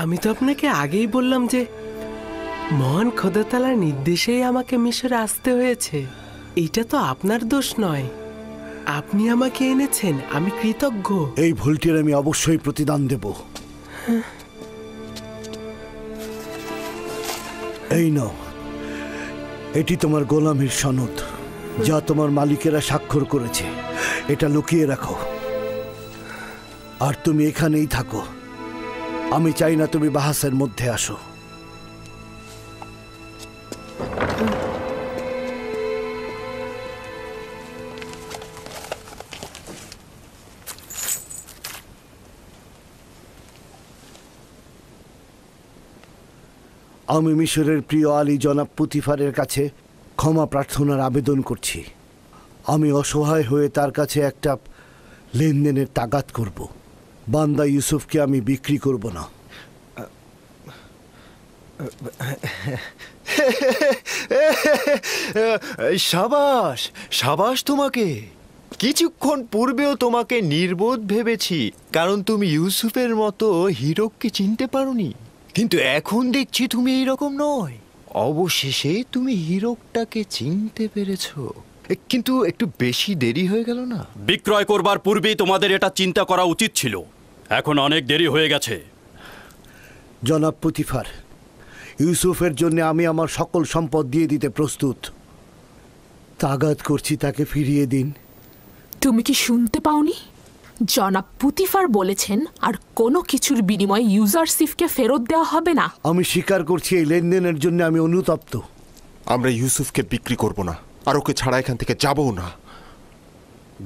D: আমি তো আপনাকে আগেই বললাম যে মহান খোদা তাআলার নির্দেশেই আমাকে মিশরে আসতে হয়েছে। এটা তো আপনার দোষ নয়, আপনি আমাকে এনেছেন, আমি কৃতজ্ঞ।
F: এই ভুলটির আমি অবশ্যই প্রতিদান দেব। এই নাও, এটি তোমার গোলামের সনদ, যা তোমার মালিকেরা স্বাক্ষর করেছে। এটা লুকিয়ে রাখো আর তুমি এখানেই থাকো। আমি চাই না তুমি বাহাসের মধ্যে আসো। আমি মিশরের প্রিয় আলী জনাব পুতিফারের কাছে ক্ষমা প্রার্থনার আবেদন করছি। আমি অসহায় হয়ে তার কাছে একটা লেনদেনের তাগাদ করব। বান্দা ইউসুফকে আমি বিক্রি করব না।
G: সাবাস সাবাস তোমাকে। কিছুক্ষণ পূর্বেও তোমাকে নির্বোধ ভেবেছি, কারণ তুমি ইউসুফের মতো হীরককে চিনতে পারোনি। কিন্তু এখন দেখছি তুমি এইরকম নয়। অবশেষে তুমি হীরকটাকে চিনতে পেরেছো। কিন্তু একটু বেশি দেরি হয়ে গেল না?
A: বিক্রয় করবার পূর্বেই তোমাদের এটা চিন্তা করা উচিত ছিল। এখন অনেক দেরি হয়ে গেছে।
F: জনাব পুতিফার, ইউসুফের জন্য আমি আমার সকল সম্পদ দিয়ে দিতে প্রস্তুত। তাগাদ করছি তাকে ফিরিয়ে দিন।
K: তুমি কি শুনতে পাওনি? জনাব পুতিফার বলেছেন আর কোনো কিছুর বিনিময়ে ইউজারশিপকে ফেরত দেওয়া হবে না।
F: আমি স্বীকার করছি এই লেনদেনের জন্য আমি অনুতপ্ত।
E: আমরা ইউসুফকে বিক্রি করব না, আর ওকে ছাড়া এখান থেকে যাবও না।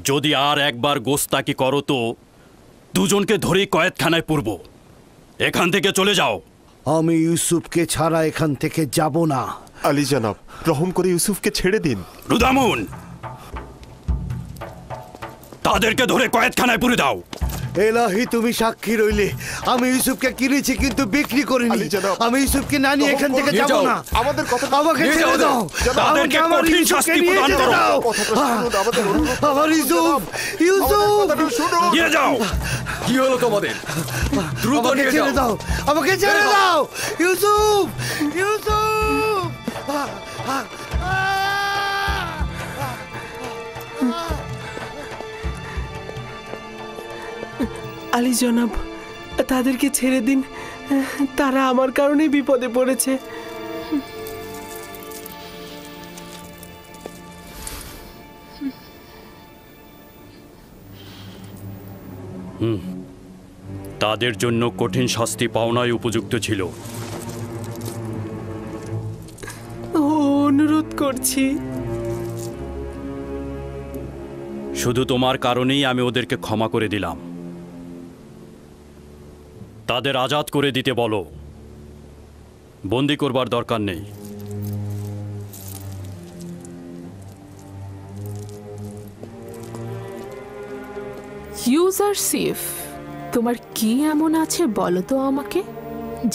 A: যদি আর একবার গোস্তাকি করো তো দুজনকে ধরেই কয়েদখানায় পুরব। এখান থেকে চলে যাও।
F: আমি ইউসুফকে ছাড়া এখান থেকে যাব না।
E: আলী জনাব, রহম করে ইউসুফকে ছেড়ে দিন।
A: রুদামুন, তাদেরকে ধরে কয়েদখানায় পুরে দাও।
F: এলাহি, তুমি সাক্ষী রইলে। আমি ইউসুফকে কিনেছি কিন্তু বিক্রি করিনি। আমি ইউসুফকে না নিয়ে এখান থেকে যাব না।
E: আমাদের কথা
F: আমাকে ছেড়ে দাও।
A: তাদেরকে কঠিন শাস্তি প্রদান করো।
F: আমার ইউসুফ, ইউসুফ,
A: নিয়ে যাও।
H: কি হলো তোমাদের? দ্রুত নিয়ে
F: ছেড়ে দাও, আমাকে ছেড়ে দাও। ইউসুফ, ইউসুফ।
D: আলী জনাব, তাদেরকে ছেড়ে দিন। তারা আমার কারণেই বিপদে পড়েছে।
A: তাদের জন্য কঠিন শাস্তি পাওনাই উপযুক্ত ছিল।
D: অনুরোধ করছি।
A: শুধু তোমার কারণেই আমি ওদেরকে ক্ষমা করে দিলাম। তাদের আজাদ করে দিতে বলো, বন্দি করবার দরকার নেই।
K: ইউজারশিপ, তোমার কি এমন আছে বলো তো আমাকে,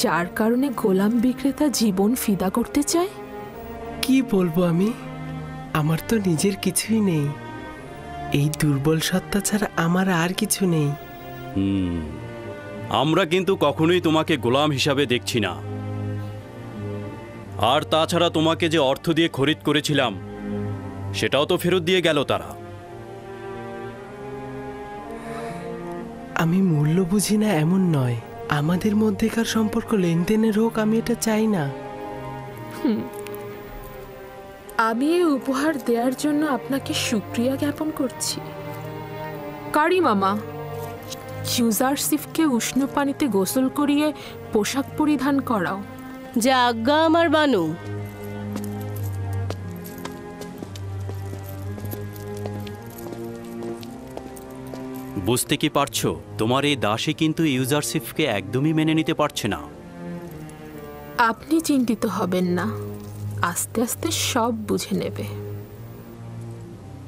K: যার কারণে গোলাম বিক্রেতা জীবন ফিদা করতে চায়?
D: কি বলবো আমি? আমার তো নিজের কিছুই নেই। এই দুর্বল সত্তা ছাড়া আমার আর কিছু নেই।
A: আমরা কিন্তু কখনোই তোমাকে গোলাম হিসাবে দেখছি না। আর তাছাড়া তোমাকে যে অর্থ দিয়ে খরিদ করেছিলাম সেটাও তো ফেরত দিয়ে গেল তারা।
D: আমি মূল্য বুঝি না এমন নয়, আমাদের মধ্যেকার সম্পর্ক লেনদেনের হোক, আমি এটা চাই না।
K: আমি এই উপহার দেওয়ার জন্য আপনাকে শুকরিয়া জ্ঞাপন করছি। কারি মামা, ইউজারশিপকে উষ্ণ পানিতে গোসল করিয়ে পোশাক পরিধান করাও।
M: যা আজ্ঞা আমার বানু।
A: বুঝতে কি পারছো, তোমার এই দাসী কিন্তু ইউজারশিপকে একদমই মেনে নিতে পারছে না।
K: আপনি চিন্তিত হবেন না, আস্তে আস্তে সব বুঝে নেবে।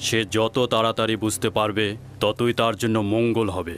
A: সে যত তাড়াতাড়ি বুঝতে পারবে ততই তার জন্য মঙ্গল হবে।